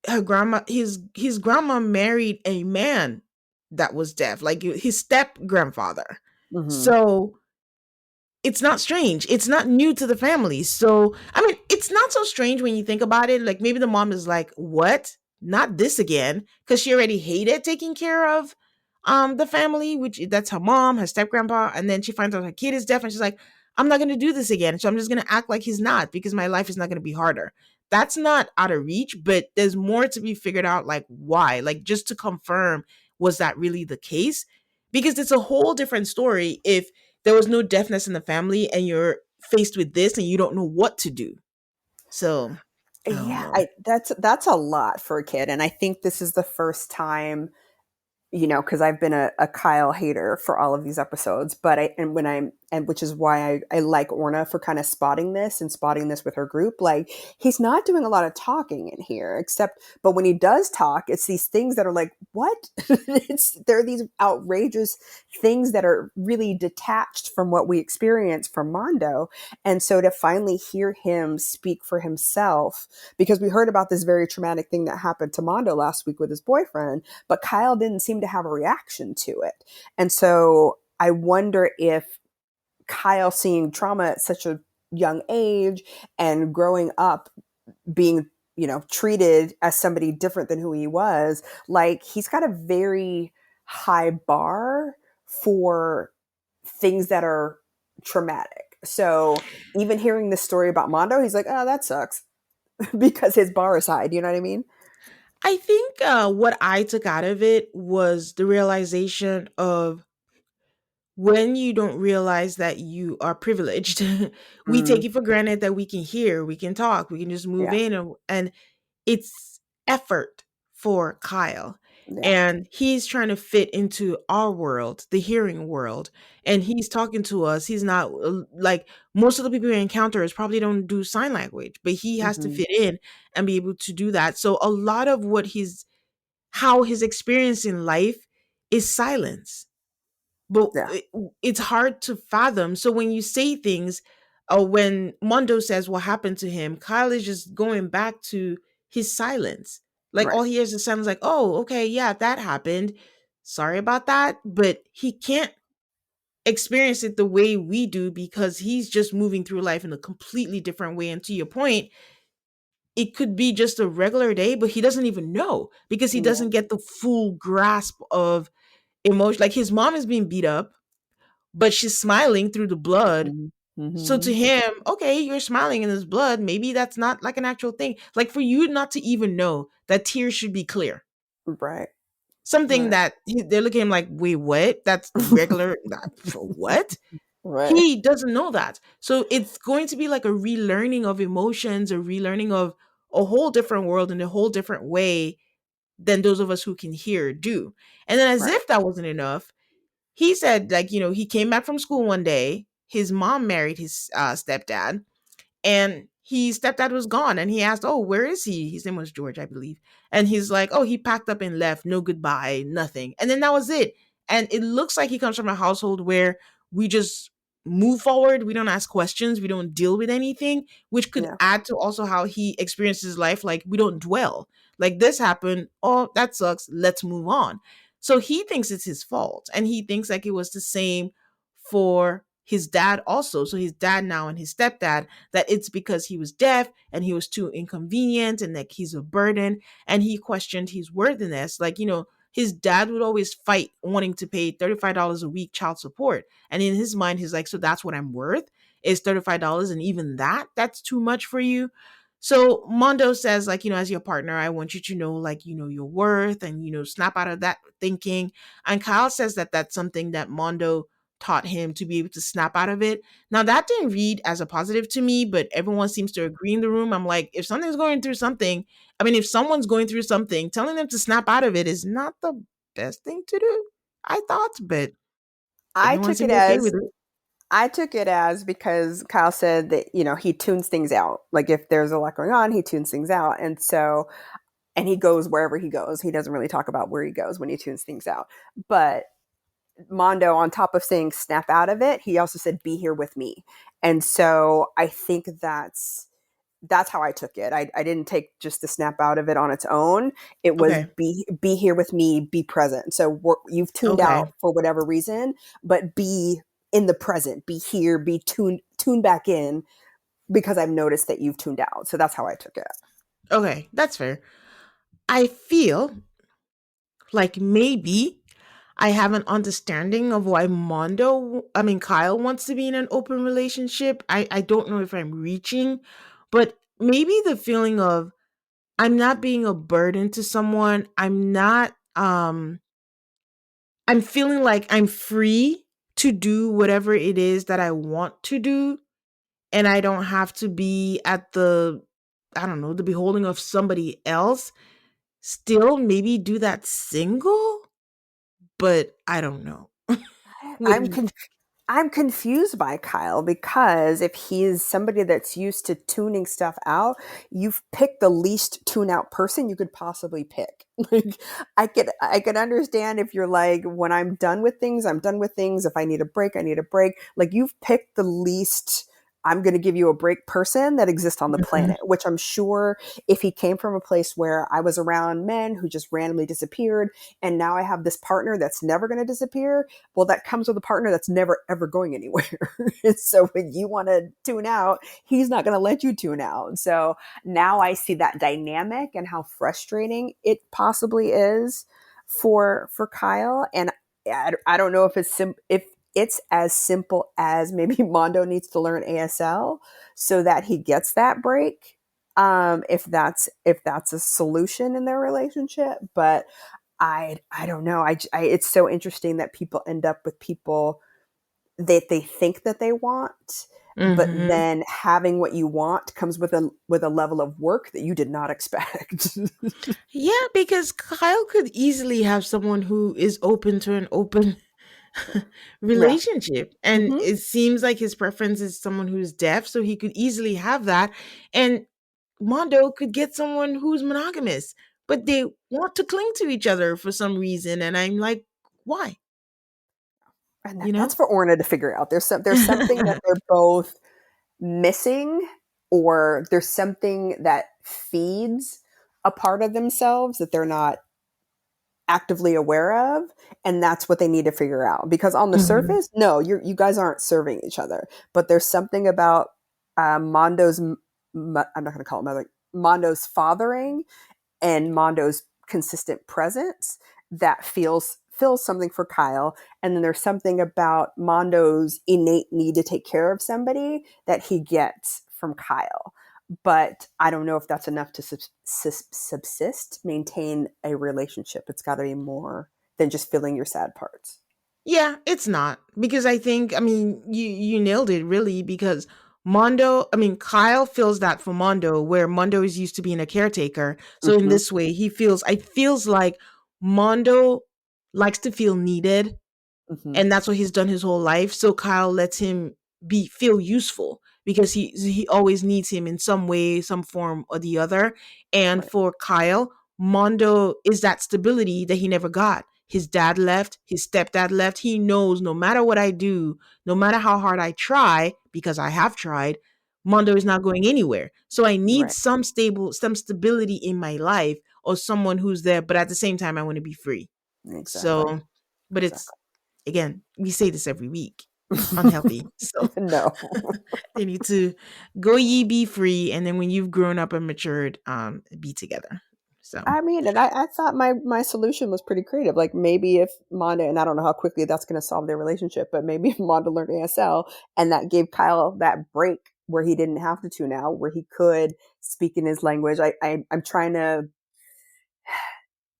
her grandma, his grandma married a man that was deaf, like his step grandfather. Hmm. So it's not strange. It's not new to the family. So, I mean, it's not so strange when you think about it. Like maybe the mom is like, "What? Not this again?" Because she already hated taking care of the family, which that's her mom, her step grandpa, and then she finds out her kid is deaf, and she's like, "I'm not going to do this again. So I'm just going to act like he's not because my life is not going to be harder." That's not out of reach, but there's more to be figured out. Like why? Like just to confirm, was that really the case? Because it's a whole different story if there was no deafness in the family and you're faced with this and you don't know what to do. So, I don't Yeah, know. that's a lot for a kid, and I think this is the first time, because I've been a Kyle hater for all of these episodes, but which is why I like Orna for kind of spotting this and spotting this with her group. Like he's not doing a lot of talking in here, but when he does talk, it's these things that are like, what? There are these outrageous things that are really detached from what we experience from Mondo. And so to finally hear him speak for himself, because we heard about this very traumatic thing that happened to Mondo last week with his boyfriend, but Kyle didn't seem to have a reaction to it. And so I wonder if Kyle seeing trauma at such a young age and growing up being, treated as somebody different than who he was, like he's got a very high bar for things that are traumatic. So even hearing this story about Mondo, he's like, oh, that sucks because his Boris side, you know what I mean? I think what I took out of it was the realization of when you don't realize that you are privileged, we take Mm, it for granted that we can hear, we can talk, we can just move yeah. in, and it's effort for Kyle. Yeah. And he's trying to fit into our world, the hearing world. And he's talking to us. He's not like most of the people he encounters probably don't do sign language, but he has to Hmm. fit in and be able to do that. So a lot of how his experience in life is silence, but Yeah. it's hard to fathom. So when you say things, when Mondo says what happened to him, Kyle is just going back to his silence. Like Right. all he hears is sounds like, "Oh, okay, yeah, that happened. Sorry about that," but he can't experience it the way we do because he's just moving through life in a completely different way. And to your point, it could be just a regular day, but he doesn't even know because he Yeah. doesn't get the full grasp of emotion. Like his mom is being beat up, but she's smiling through the blood. Hmm. So Hmm. to him, okay, you're smiling in this blood. Maybe that's not like an actual thing. Like for you not to even know that tears should be clear. Right. Something Right. that they're looking at him like, wait, what? That's regular. For what? Right. He doesn't know that. So it's going to be like a relearning of emotions, a relearning of a whole different world in a whole different way than those of us who can hear do. And then as Right. if that wasn't enough, he said like, he came back from school one day, his mom married his stepdad, and his stepdad was gone, and he asked, "Oh, where is he?" His name was George, I believe. And he's like, "Oh, he packed up and left, no goodbye, nothing." And then that was it. And it looks like he comes from a household where we just move forward, we don't ask questions, we don't deal with anything, which could Yeah. add to also how he experiences life. Like we don't dwell, like this happened, oh that sucks, let's move on. So he thinks it's his fault, and he thinks like it was the same for his dad also. So his dad now and his stepdad, that it's because he was deaf and he was too inconvenient and like he's a burden, and he questioned his worthiness. Like, his dad would always fight wanting to pay $35 a week child support. And in his mind, he's like, so that's what I'm worth is $35. And even that's too much for you. So Mondo says, like, as your partner, I want you to know, like, your worth and, snap out of that thinking. And Kyle says that that's something that Mondo taught him to be able to snap out of it. Now that didn't read as a positive to me, but everyone seems to agree in the room. I'm like, if something's going through something, I mean, if someone's going through something, telling them to snap out of it is not the best thing to do, I thought, but I everyone took it seemed okay with as it. I took it as because Kyle said that, he tunes things out. Like if there's a lot going on, he tunes things out. And he goes wherever he goes. He doesn't really talk about where he goes when he tunes things out. But Mondo, on top of saying snap out of it, he also said, be here with me. And so I think that's how I took it. I didn't take just the snap out of it on its own. It was Okay. be here with me, be present. So you've tuned Okay. out for whatever reason, but be in the present, be here, be tuned back in because I've noticed that you've tuned out. So that's how I took it. Okay. That's fair. I feel like maybe I have an understanding of why Kyle wants to be in an open relationship. I don't know if I'm reaching, but maybe the feeling of I'm not being a burden to someone. I'm feeling like I'm free to do whatever it is that I want to do, and I don't have to be at I don't know, the beholding of somebody else. Still maybe do that single, but I don't know. What do I'm you con- I'm confused by Kyle because if he's somebody that's used to tuning stuff out, you've picked the least tune out person you could possibly pick. Like I could understand if you're like, when I'm done with things, I'm done with things. If I need a break, I need a break. Like you've picked the least I'm going to give you a break person that exists on the Mhm. planet, which I'm sure if he came from a place where I was around men who just randomly disappeared and now I have this partner that's never going to disappear, well, that comes with a partner that's never ever going anywhere. So when you want to tune out, he's not going to let you tune out. So now I see that dynamic and how frustrating it possibly is for Kyle. And I don't know if it's as simple as maybe Mondo needs to learn ASL so that he gets that break. If that's a solution in their relationship, but I don't know. It's so interesting that people end up with people that they think that they want, but Mm-hmm. then having what you want comes with a level of work that you did not expect. Yeah, because Kyle could easily have someone who is open to an open Yeah. relationship. And Hmm. it seems like his preference is someone who's deaf, so he could easily have that. And Mondo could get someone who's monogamous, but they want to cling to each other for some reason. And I'm like, why? And You that's know? for Orna to figure out. There's something that they're both missing, or there's something that feeds a part of themselves that they're not actively aware of, and that's what they need to figure out. Because on the Mhm. surface, no, you guys aren't serving each other, but there's something about Mondo's I'm not going to call it mother, Mondo's fathering and Mondo's consistent presence that fills something for Kyle. And then there's something about Mondo's innate need to take care of somebody that he gets from Kyle. But I don't know if that's enough to subsist, maintain a relationship. It's got to be more than just filling your sad parts. Yeah, it's not because I think I mean you nailed it really because Kyle feels that for Mondo where Mondo is used to being a caretaker. So in Mm-hmm. this way he feels like Mondo likes to feel needed Mm-hmm. and that's what he's done his whole life. So Kyle lets him be feel useful because he always needs him in some way, some form or the other. And Right. for Kyle, Mondo is that stability that he never got. His dad left, his stepdad left. He knows no matter what I do, no matter how hard I try, because I have tried, Mondo is not going anywhere. So I need Right. some stability in my life or someone who's there, but at the same time I want to be free. Exactly. So, but it's Exactly. again, we say this every week. It's unhealthy. So No. they need to go ye be free, and then when you've grown up and matured, be together. So I mean, and I thought my solution was pretty creative. Like maybe if Mondo, and I don't know how quickly that's going to solve their relationship, but maybe if Mondo learned ASL and that gave Kyle that break where he didn't have to tune out, where he could speak in his language. I'm trying to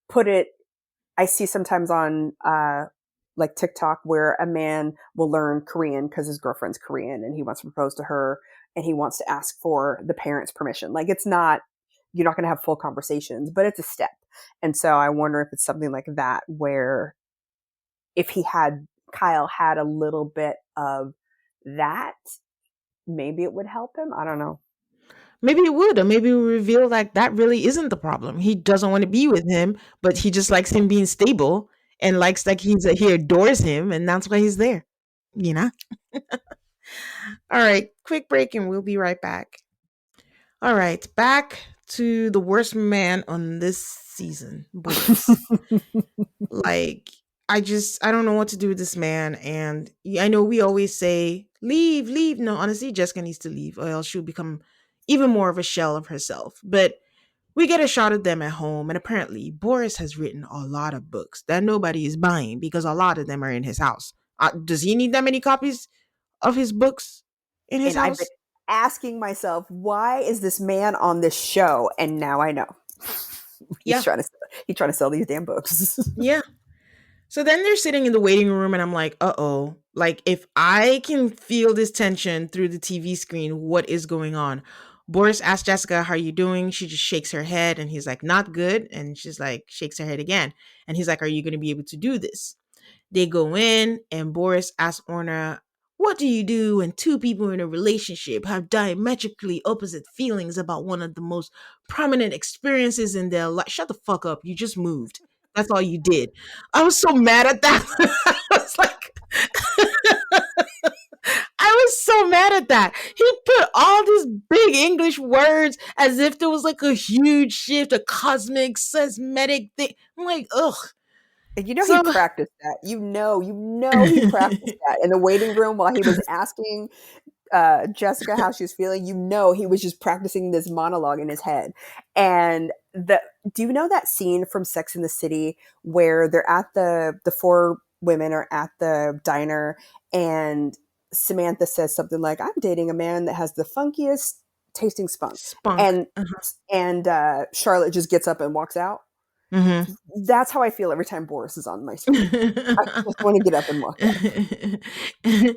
put it. I see sometimes on like TikTok where a man will learn Korean because his girlfriend's Korean and he wants to propose to her and he wants to ask for the parents' permission. Like it's not, you're not going to have full conversations, but it's a step. And so I wonder if it's something like that where if Kyle had a little bit of that, maybe it would help him. I don't know. maybe it would, or maybe it would reveal like that really isn't the problem. He doesn't want to be with him, but he just likes him being stable and likes like he adores him, and that's why he's there. You know. All right, quick break, and we'll be right back. All right, back to the worst man on this season, Boris. Like, I don't know what to do with this man. And I know we always say, leave, leave. No, honestly, Jessica needs to leave, or else she'll become even more of a shell of herself. But we get a shot of them at home, and apparently, Boris has written a lot of books that nobody is buying because a lot of them are in his house. Does he need that many copies of his books in his And I've been house? asking myself, why is this man on this show? And now I know. He's Yeah, trying to sell these damn books. yeah. So then they're sitting in the waiting room, and I'm like, oh. Like, if I can feel this tension through the TV screen, what is going on? Boris asks Jessica, how are you doing? She just shakes her head, and he's like, not good. And she's like, shakes her head again. And he's like, are you going to be able to do this? They go in, and Boris asks Orna, what do you do when two people in a relationship have diametrically opposite feelings about one of the most prominent experiences in their life? Shut the fuck up. You just moved. That's all you did. I was so mad at that. I was like, I was so mad at that. He put all these big English words as if there was like a huge shift, a cosmic, seismic thing. I'm like, ugh. And he So, practiced that. He practiced that in the waiting room while he was asking Jessica how she was feeling. He was just practicing this monologue in his head. And do you know that scene from Sex in the City where they're at the four women are at the diner and Samantha says something like, I'm dating a man that has the funkiest tasting spunk. Spunk. And Charlotte just gets up and walks out. Mm-hmm. That's how I feel every time Boris is on my screen. I just want to get up and walk out.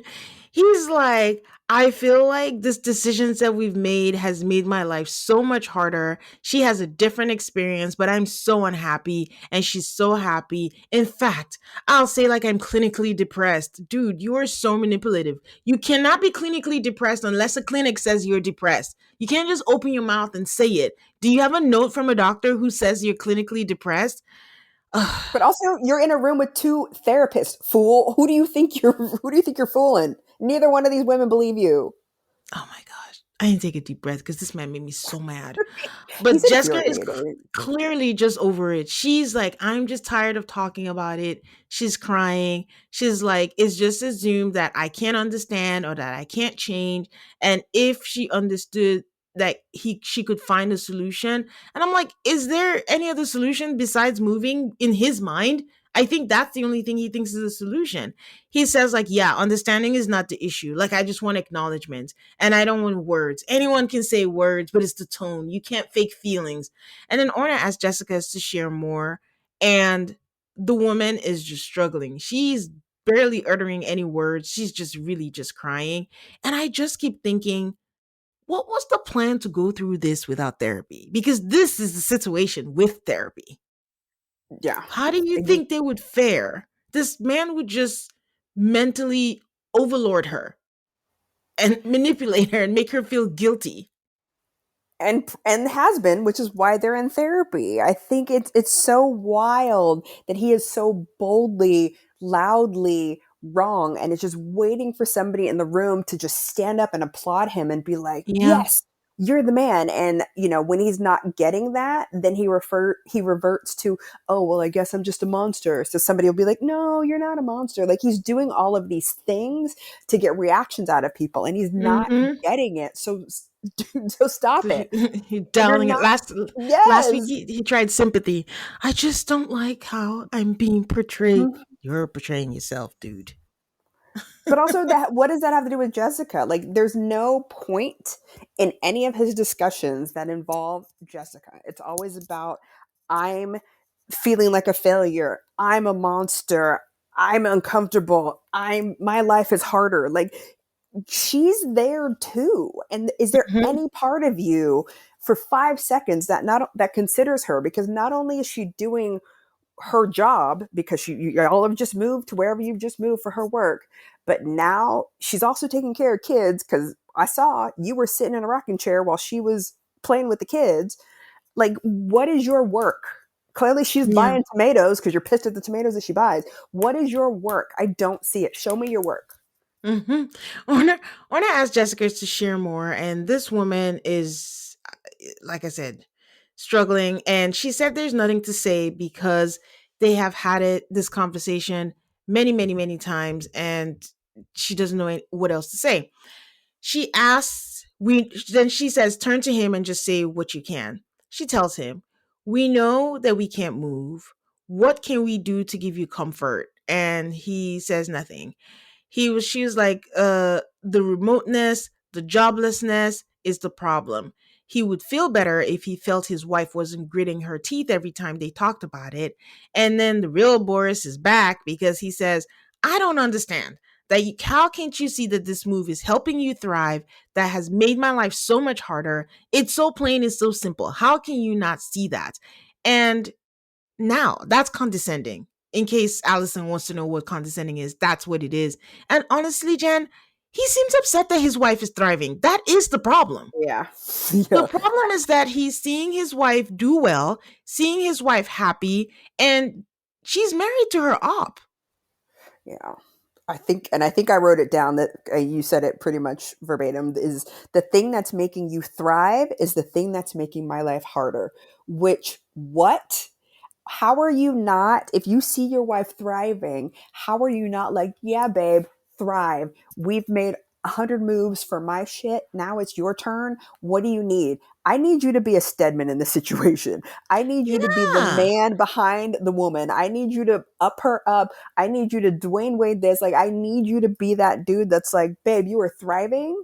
He's like, I feel like this decisions that we've made has made my life so much harder. She has a different experience, but I'm so unhappy and she's so happy. In fact, I'll say like I'm clinically depressed. Dude, you are so manipulative. You cannot be clinically depressed unless a clinic says you're depressed. You can't just open your mouth and say it. Do you have a note from a doctor who says you're clinically depressed? But also, you're in a room with two therapists, fool. Who do you think you're fooling? Neither one of these women believe you. Oh my gosh. I didn't take a deep breath because this man made me so mad. But He's Jessica is infuriating. clearly just over it. She's like, I'm just tired of talking about it. She's crying. She's like, it's just assumed that I can't understand or that I can't change. And if she understood that she could find a solution. And I'm like, is there any other solution besides moving in his mind? I think that's the only thing he thinks is a solution. He says, like, yeah, understanding is not the issue. Like, I just want acknowledgement and I don't want words. Anyone can say words, but it's the tone. You can't fake feelings. And then Orna asked Jessica to share more. And the woman is just struggling. She's barely uttering any words. She's just really just crying. And I just keep thinking, what was the plan to go through this without therapy? Because this is the situation with therapy. Yeah. How do you think they would fare? This man would just mentally overlord her and manipulate her and make her feel guilty. And has been, which is why they're in therapy. I think it's so wild that he is so boldly, loudly wrong, and is just waiting for somebody in the room to just stand up and applaud him and be like, Yeah. yes, you're the man. And when he's not getting that, then he reverts to, oh well, I guess I'm just a monster. So somebody will be like, no, you're not a monster. Like, he's doing all of these things to get reactions out of people, and he's not getting it. So stop it. He dialing it. Last week Yes. he tried sympathy. I just don't like how I'm being portrayed. You're portraying yourself, dude. But also, that what does that have to do with Jessica? Like, there's no point in any of his discussions that involve Jessica. It's always about, I'm feeling like a failure. I'm a monster. I'm uncomfortable. My life is harder. Like, she's there too. And is there any part of you for 5 seconds that considers her? Because not only is she doing her job, because you all have just moved to wherever you've just moved for her work, but now she's also taking care of kids, because I saw you were sitting in a rocking chair while she was playing with the kids. Like, what is your work? Clearly she's buying tomatoes because you're pissed at the tomatoes that she buys. What is your work? I don't see it. Show me your work. Orna asked Jessica to share more, and this woman is, like I said, struggling. And she said there's nothing to say because they have had this conversation many, many, many times, and she doesn't know what else to say. She asks, then she says, turn to him and just say what you can. She tells him, we know that we can't move. What can we do to give you comfort? And he says nothing. She was like, the remoteness, the joblessness is the problem. He would feel better if he felt his wife wasn't gritting her teeth every time they talked about it. And then the real Boris is back because he says, I don't understand that how can't you see that this move is helping you thrive, that has made my life so much harder? It's so plain, it's so simple. How can you not see that? And now that's condescending. In case Allison wants to know what condescending is, that's what it is. And honestly, Jen, he seems upset that his wife is thriving. That is the problem. Yeah. The problem is that he's seeing his wife do well, seeing his wife happy, and she's married to her op. Yeah. I think I wrote it down that you said it pretty much verbatim, is the thing that's making you thrive is the thing that's making my life harder. Which, what? How are you not, if you see your wife thriving, how are you not like, yeah, babe, thrive. We've made 100 moves for my shit. Now it's your turn. What do you need? I need you to be a Stedman in this situation. I need you to be the Yeah. man behind the woman. I need you to up her up. I need you to Dwayne Wade this. Like, I need you to be that dude that's like, babe, you are thriving.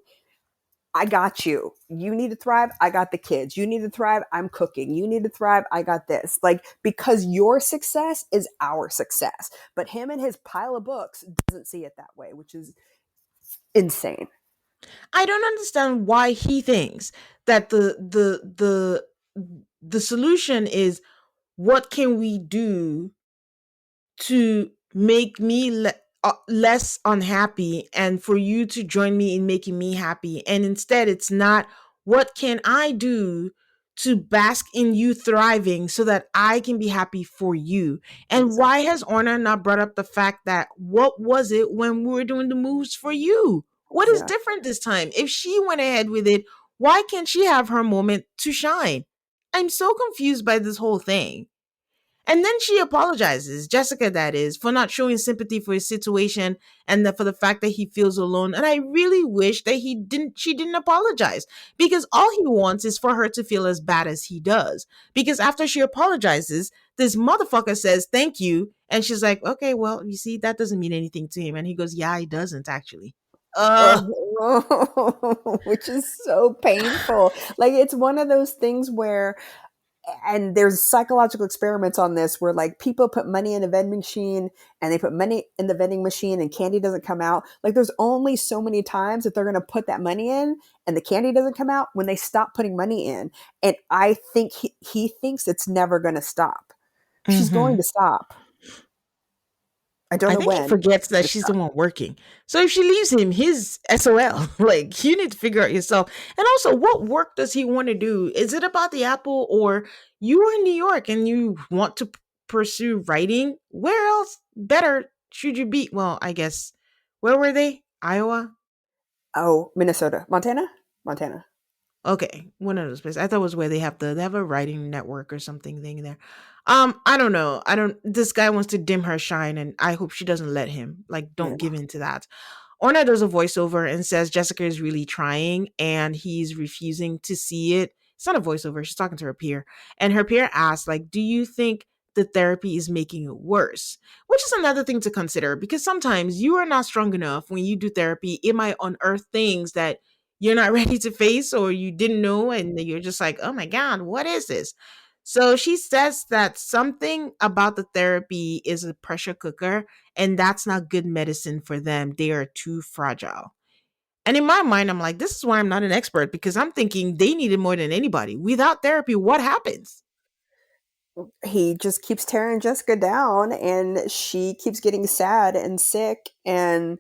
I got you. You need to thrive. I got the kids. You need to thrive. I'm cooking. You need to thrive. I got this. Like, because your success is our success. But him and his pile of books doesn't see it that way, which is insane. I don't understand why he thinks that the solution is what can we do to make me less unhappy and for you to join me in making me happy. And instead, it's not what can I do to bask in you thriving so that I can be happy for you. And Exactly. why has Orna not brought up the fact that what was it when we were doing the moves for you? What is Yeah. different this time? If she went ahead with it, why can't she have her moment to shine? I'm so confused by this whole thing. And then she apologizes, Jessica, that is, for not showing sympathy for his situation and for the fact that he feels alone. And I really wish that she didn't apologize, because all he wants is for her to feel as bad as he does. Because after she apologizes, this motherfucker says thank you, and she's like, okay, well, you see, that doesn't mean anything to him. And he goes, yeah, he doesn't actually. Which is so painful. Like, it's one of those things where, and there's psychological experiments on this where like people put money in a vending machine and they put money in the vending machine and candy doesn't come out. Like, there's only so many times that they're going to put that money in and the candy doesn't come out when they stop putting money in. And I think he thinks it's never going to stop. She's going Mhm. to stop. I don't I know think he when. forgets that It's she's the stop. one working. So if she leaves him, his SOL. Like, you need to figure out yourself. And also, what work does he want to do? Is it about the Apple, or you are in New York and you want to pursue writing? Where else better should you be? Well, I guess, where were they? Iowa? Oh, Minnesota, Montana. Okay, one of those places. I thought it was where they have a writing network or something thing there. I don't know. I don't. This guy wants to dim her shine, and I hope she doesn't let him. Like, don't Yeah. give in to that. Orna does a voiceover and says Jessica is really trying, and he's refusing to see it. It's not a voiceover. She's talking to her peer, and her peer asks, like, "Do you think the therapy is making it worse?" Which is another thing to consider, because sometimes you are not strong enough when you do therapy. It might unearth things that you're not ready to face or you didn't know, and you're just like, oh my god, what is this? So she says that something about the therapy is a pressure cooker, and that's not good medicine for them. They are too fragile. And in my mind, I'm like, this is why I'm not an expert, because I'm thinking they need it more than anybody. Without therapy, what happens? He just keeps tearing Jessica down and she keeps getting sad and sick. And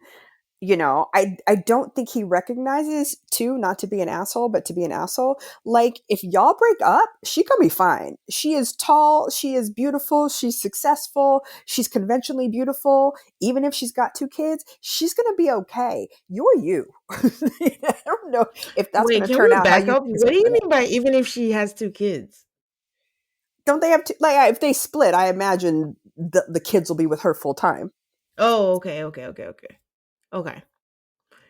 I don't think he recognizes too, not to be an asshole, but to be an asshole. Like, if y'all break up, she gonna be fine. She is tall, she is beautiful, she's successful, she's conventionally beautiful. Even if she's got two kids, she's gonna be okay. You're you. I don't know if that's Wait, gonna can turn we out how back you up? think it's What do gonna you turn out. mean by even if she has two kids? Don't they have to, like, if they split, I imagine the kids will be with her full time. Oh, okay. Okay.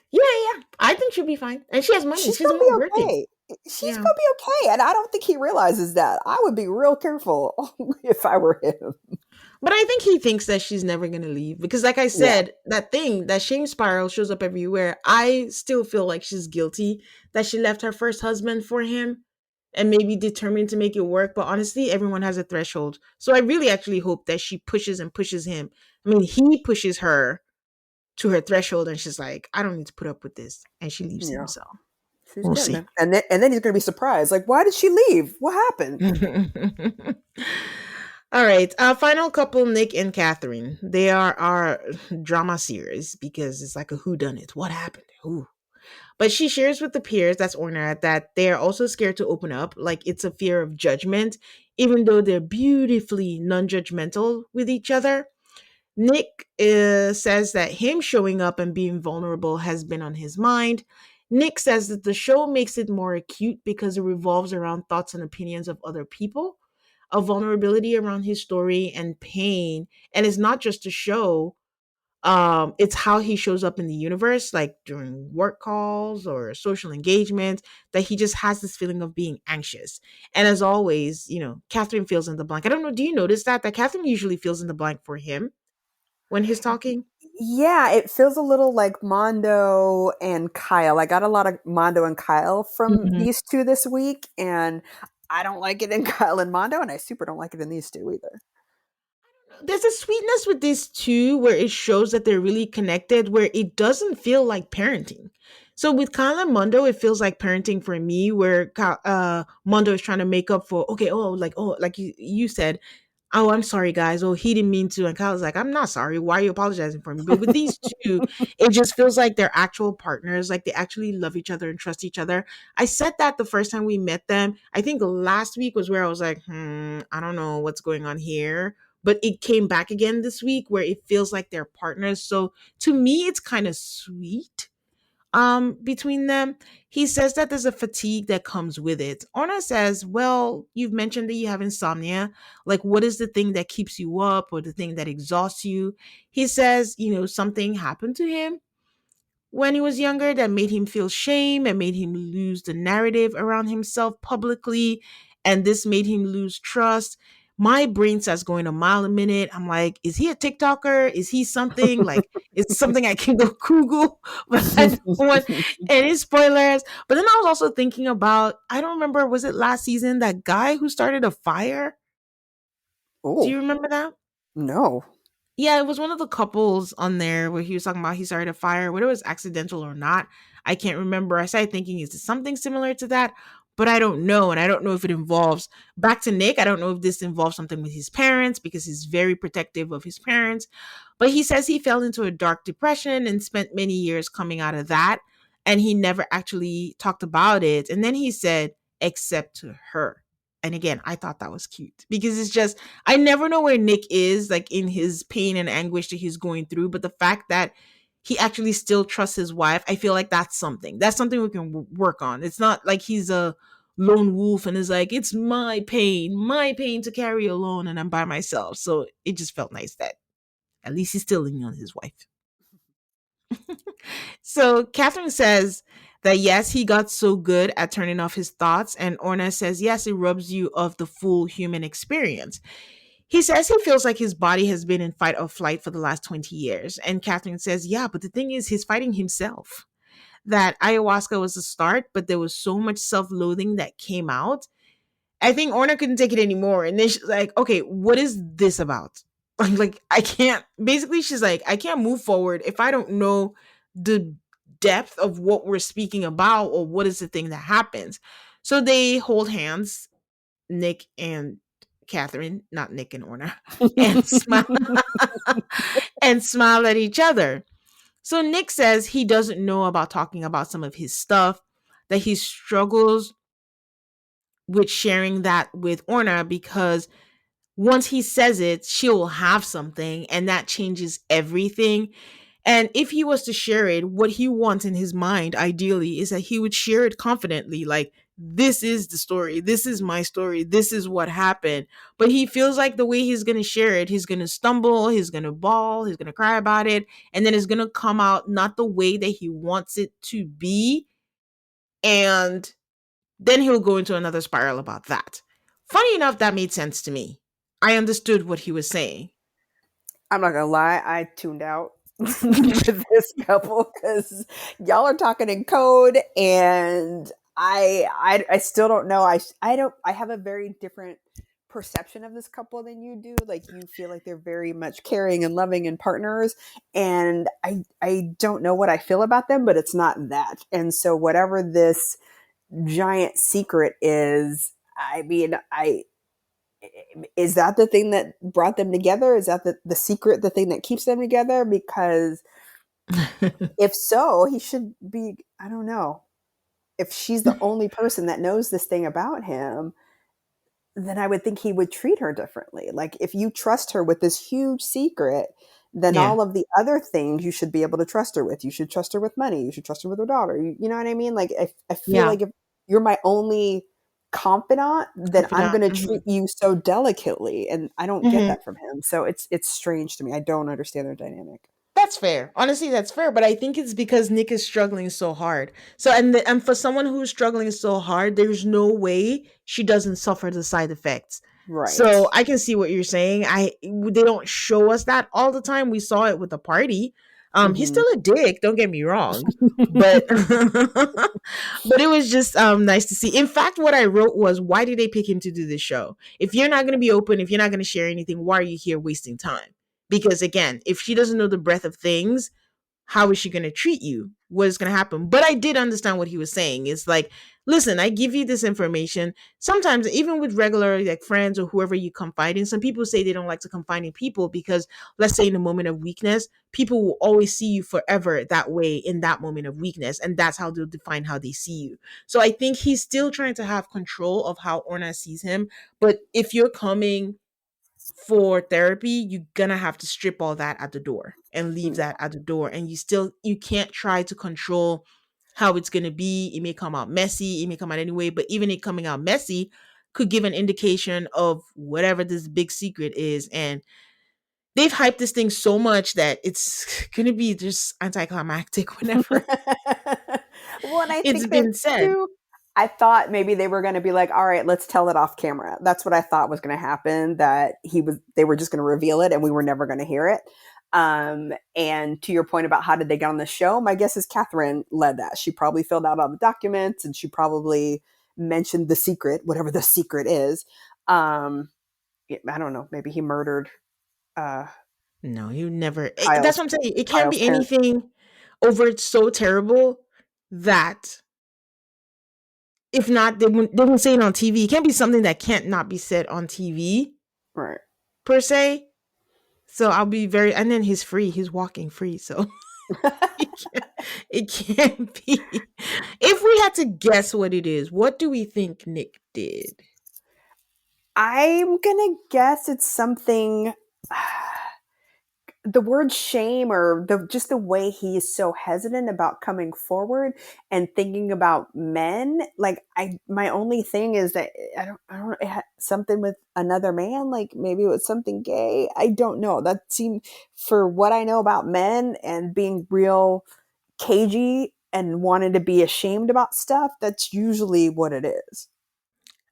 Yeah, yeah. I think she'll be fine. And she has money. She's She's the gonna be one working. okay. She's Yeah. gonna be okay, and I don't think he realizes that. I would be real careful if I were him. But I think he thinks that she's never going to leave, because, like I Yeah, said, that thing, that shame spiral shows up everywhere. I still feel like she's guilty that she left her first husband for him and maybe determined to make it work. But honestly, everyone has a threshold. So I really actually hope that she pushes and pushes him. I mean, he pushes her to her threshold and she's like, I don't need to put up with this. And she leaves him. yeah, So she's we'll getting see. it, and then he's gonna be surprised. Like, why did she leave? What happened? All right. Final couple, Nick and Catherine. They are our drama series because it's like a whodunit. What happened? Who? But she shares with the peers, that's Orna, that they're also scared to open up. Like, it's a fear of judgment, even though they're beautifully non judgmental with each other. Nick says that him showing up and being vulnerable has been on his mind. Nick says that the show makes it more acute because it revolves around thoughts and opinions of other people, a vulnerability around his story and pain. And it's not just a show. It's how he shows up in the universe, like during work calls or social engagements, that he just has this feeling of being anxious. And as always, Catherine fills in the blank. I don't know, do you notice that Catherine usually fills in the blank for him when he's talking? Yeah, it feels a little like Mondo and Kyle. I got a lot of Mondo and Kyle from Mhm. these two this week, and I don't like it in Kyle and Mondo, and I super don't like it in these two either. There's a sweetness with this too, where it shows that they're really connected, where it doesn't feel like parenting. So with Kyle and Mondo, it feels like parenting for me, where Mondo is trying to make up for, okay, like you said, oh, I'm sorry, guys. Oh, he didn't mean to. And Kyle's like, I'm not sorry. Why are you apologizing for me? But with these two, it just feels like they're actual partners. Like they actually love each other and trust each other. I said that the first time we met them. I think last week was where I was like, I don't know what's going on here. But it came back again this week where it feels like they're partners. So to me, it's kind of sweet between them. He says that there's a fatigue that comes with it. Orna says, well, you've mentioned that you have insomnia. Like, what is the thing that keeps you up or the thing that exhausts you? He says, something happened to him when he was younger that made him feel shame and made him lose the narrative around himself publicly. And this made him lose trust. My brain starts going a mile a minute. I'm like, is he a TikToker? Is he something? Like, it's something I can go Google, but I don't want any spoilers. But then I was also thinking about, I don't remember, was it last season, that guy who started a fire? Do you Oh, remember that? no. Yeah, it was one of the couples on there where he was talking about he started a fire, whether it was accidental or not. I can't remember. I started thinking, is it something similar to that? But I don't know. And I don't know if it involves, back to Nick, I don't know if this involves something with his parents because he's very protective of his parents. But he says he fell into a dark depression and spent many years coming out of that. And he never actually talked about it. And then he said, except to her. And again, I thought that was cute because it's just, I never know where Nick is, like in his pain and anguish that he's going through. But the fact that he actually still trusts his wife, I feel like that's something. That's something we can work on. It's not like he's a lone wolf and is like, it's my pain to carry alone, and I'm by myself. So it just felt nice that at least he's still leaning on his wife. So Catherine says that yes, he got so good at turning off his thoughts. And Orna says, yes, it robs you of the full human experience. He says he feels like his body has been in fight or flight for the last 20 years. And Catherine says, yeah, but the thing is, he's fighting himself. That ayahuasca was the start, but there was so much self loathing that came out. I think Orna couldn't take it anymore. And then she's like, okay, what is this about? Like, I can't, basically, she's like, I can't move forward if I don't know the depth of what we're speaking about or what is the thing that happens. So they hold hands, Nick and Catherine, not Nick and Orna, and smile and smile at each other. So Nick says he doesn't know about talking about some of his stuff, that he struggles with sharing that with Orna because once he says it, she'll have something and that changes everything. And if he was to share it, what he wants in his mind, ideally, is that he would share it confidently. Like, this is the story. This is my story. This is what happened. But he feels like the way he's going to share it, he's going to stumble, he's going to bawl, he's going to cry about it. And then it's going to come out not the way that he wants it to be. And then he'll go into another spiral about that. Funny enough, that made sense to me. I understood what he was saying. I'm not gonna lie, I tuned out with this couple because y'all are talking in code, and I still don't know. I have a very different perception of this couple than you do. Like, you feel like they're very much caring and loving and partners, and I don't know what I feel about them, but it's not that. And so whatever this giant secret is, I mean, I is that the thing that brought them together? Is that the secret, the thing that keeps them together? Because if so, he should be, I don't know. If she's the only person that knows this thing about him, then I would think he would treat her differently. Like, if you trust her with this huge secret, then Yeah. all of the other things you should be able to trust her with. You should trust her with money. You should trust her with her daughter. You know what I mean? Like, I feel Yeah. like if you're my only confidant, then I'm Confidant. going to treat you so delicately. And I don't get Mhm. that from him. So it's strange to me. I don't understand their dynamic. that's fair. Honestly, that's fair. But I think it's because Nick is struggling so hard. So, and for someone who's struggling so hard, there's no way she doesn't suffer the side effects. Right. So I can see what you're saying. They don't show us that all the time. We saw it with the party. He's Hmm. still a dick. Don't get me wrong, but but it was just nice to see. In fact, what I wrote was, why did they pick him to do this show? If you're not going to be open, if you're not going to share anything, why are you here wasting time? Because again, if she doesn't know the breadth of things, how is she going to treat you? What is going to happen? But I did understand what he was saying. It's like, listen, I give you this information. Sometimes, even with regular like friends or whoever you confide in, some people say they don't like to confide in people because, let's say, in a moment of weakness, people will always see you forever that way in that moment of weakness, and that's how they'll define how they see you. So I think he's still trying to have control of how Orna sees him. But if you're coming for therapy, you're gonna have to strip all that at the door and leave Yeah. that at the door. And you can't try to control how it's gonna be. It may come out messy, it may come out anyway, but even it coming out messy could give an indication of whatever this big secret is. And they've hyped this thing so much that it's gonna be just anticlimactic whenever Well, and I it's think that been said. too. I thought maybe they were going to be like, all right, let's tell it off camera. That's what I thought was going to happen, that they were just going to reveal it and we were never going to hear it. And to your point about how did they get on the show, my guess is Catherine led that. She probably filled out all the documents and she probably mentioned the secret, whatever the secret is. I don't know. Maybe he murdered uh, No, you never. That's Kyle's what I'm saying. It can't Kyle's be parents. anything over so terrible that if not, they wouldn't say it on TV. It can't be something that can't not be said on TV Right. per se. So I'll be very. And then he's free. He's walking free. So it can't be. If we had to guess what it is, what do we think Nick did? I'm gonna guess it's something. The word shame, or just the way he is so hesitant about coming forward and thinking about men. Like, my only thing is that I don't it had something with another man. Like, maybe it was something gay. I don't know. That seemed, for what I know about men and being real cagey and wanting to be ashamed about stuff, that's usually what it is.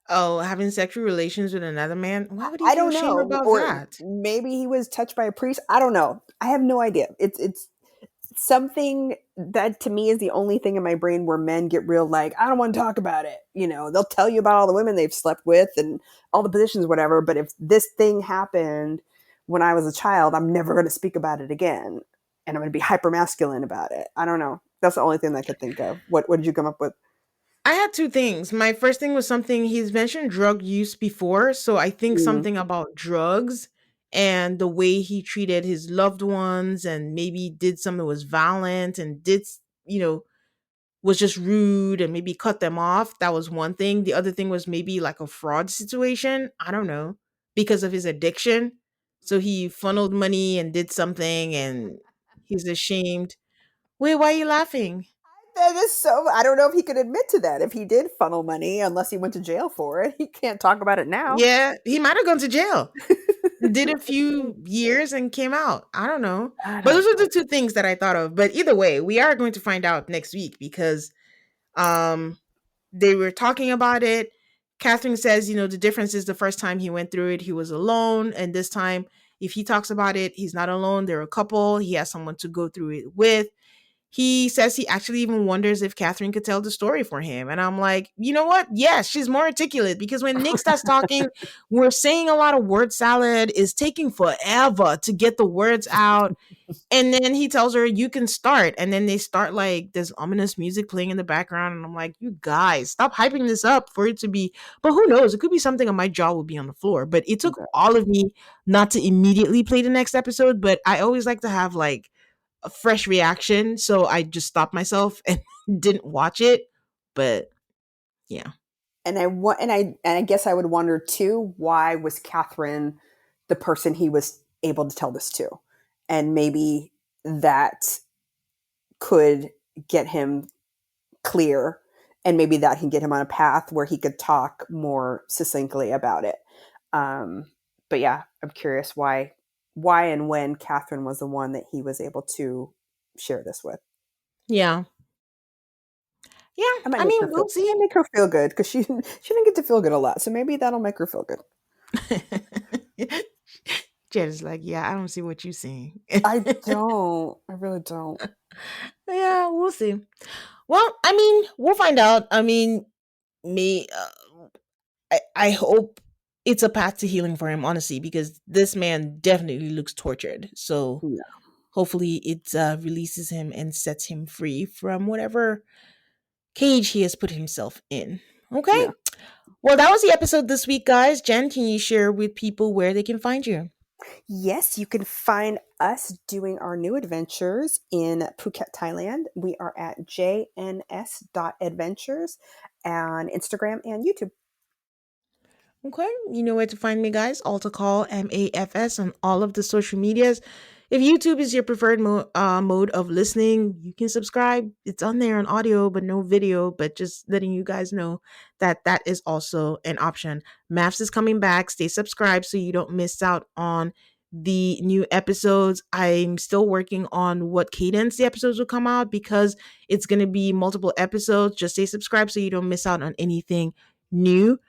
Oh, having sexual relations with another man. Why would he I feel don't shame know. about Or that? maybe he was touched by a priest. I don't know. I have no idea. It's something that to me is the only thing in my brain where men get real like, I don't want to talk about it. They'll tell you about all the women they've slept with and all the positions, whatever. But if this thing happened when I was a child, I'm never going to speak about it again. And I'm going to be hyper masculine about it. I don't know. That's the only thing I could think of. What did you come up with? I had two things. My first thing was something he's mentioned drug use before. So I think Mm, something about drugs and the way he treated his loved ones and maybe did something that was violent and was just rude and maybe cut them off. That was one thing. The other thing was maybe like a fraud situation. I don't know. Because of his addiction. So he funneled money and did something and he's ashamed. Wait, why are you laughing? that is so. I don't know if he could admit to that if he did funnel money, unless he went to jail for it. He can't talk about it now. Yeah, he might have gone to jail. Did a few years and came out. I don't know. I But those don't are know. the two things that I thought of. But either way, we are going to find out next week because um they were talking about it. Catherine says, the difference is the first time he went through it, he was alone. And this time, if he talks about it, he's not alone. They're a couple. He has someone to go through it with. He says he actually even wonders if Catherine could tell the story for him. And I'm like, you know what? Yes, she's more articulate because when Nick starts talking, we're saying a lot of word salad, is taking forever to get the words out. And then he tells her, you can start. And then they start like this ominous music playing in the background. And I'm like, you guys, stop hyping this up for it to be. But who knows? It could be something and my jaw will be on the floor. But it took all of me not to immediately play the next episode. But I always like to have like a fresh reaction. So I just stopped myself and didn't watch it. But yeah. And I guess I would wonder too, why was Catherine the person he was able to tell this to? And maybe that could get him clear, and maybe that can get him on a path where he could talk more succinctly about it. But yeah, I'm curious why why and when Catherine was the one that he was able to share this with. Yeah. Yeah. I might I make mean, her we'll feel, I see. might make her feel good because she didn't get to feel good a lot. So maybe that'll make her feel good. Jen's like, yeah, I don't see what you're seeing. I don't. I really don't. Yeah, we'll see. Well, I mean, we'll find out. I mean, me, I hope it's a path to healing for him, honestly, because this man definitely looks tortured. So Yeah. hopefully it releases him and sets him free from whatever cage he has put himself in. Okay. Yeah. Well, that was the episode this week, guys. Jen, can you share with people where they can find you? Yes, you can find us doing our new adventures in Phuket, Thailand. We are at jns.adventures on Instagram and YouTube. Okay, you know where to find me, guys. Alta Call MAFS on all of the social medias. If YouTube is your preferred mode of listening, you can subscribe. It's on there on audio, but no video. But just letting you guys know that that is also an option. Maths is coming back. Stay subscribed so you don't miss out on the new episodes. I'm still working on what cadence the episodes will come out because it's going to be multiple episodes. Just stay subscribed so you don't miss out on anything new.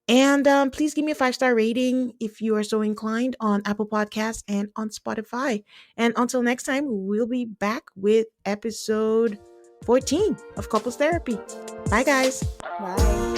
And please give me a 5-star rating if you are so inclined on Apple Podcasts and on Spotify. And until next time, we'll be back with episode 14 of Couples Therapy. Bye, guys. Bye.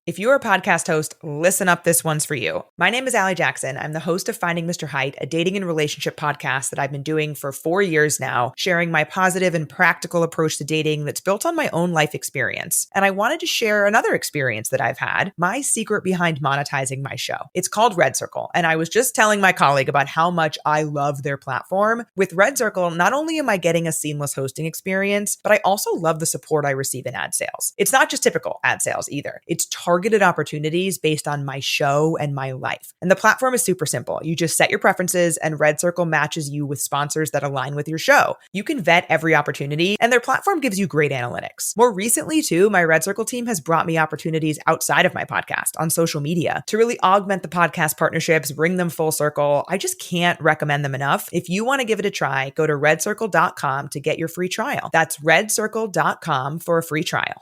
If you're a podcast host, listen up, this one's for you. My name is Allie Jackson. I'm the host of Finding Mr. Height, a dating and relationship podcast that I've been doing for 4 years now, sharing my positive and practical approach to dating that's built on my own life experience. And I wanted to share another experience that I've had, my secret behind monetizing my show. It's called Red Circle, and I was just telling my colleague about how much I love their platform. With Red Circle, not only am I getting a seamless hosting experience, but I also love the support I receive in ad sales. It's not just typical ad sales either. It's targeted opportunities based on my show and my life. And the platform is super simple. You just set your preferences and Red Circle matches you with sponsors that align with your show. You can vet every opportunity and their platform gives you great analytics. More recently too, my Red Circle team has brought me opportunities outside of my podcast on social media to really augment the podcast partnerships, bring them full circle. I just can't recommend them enough. If you want to give it a try, go to redcircle.com to get your free trial. That's redcircle.com for a free trial.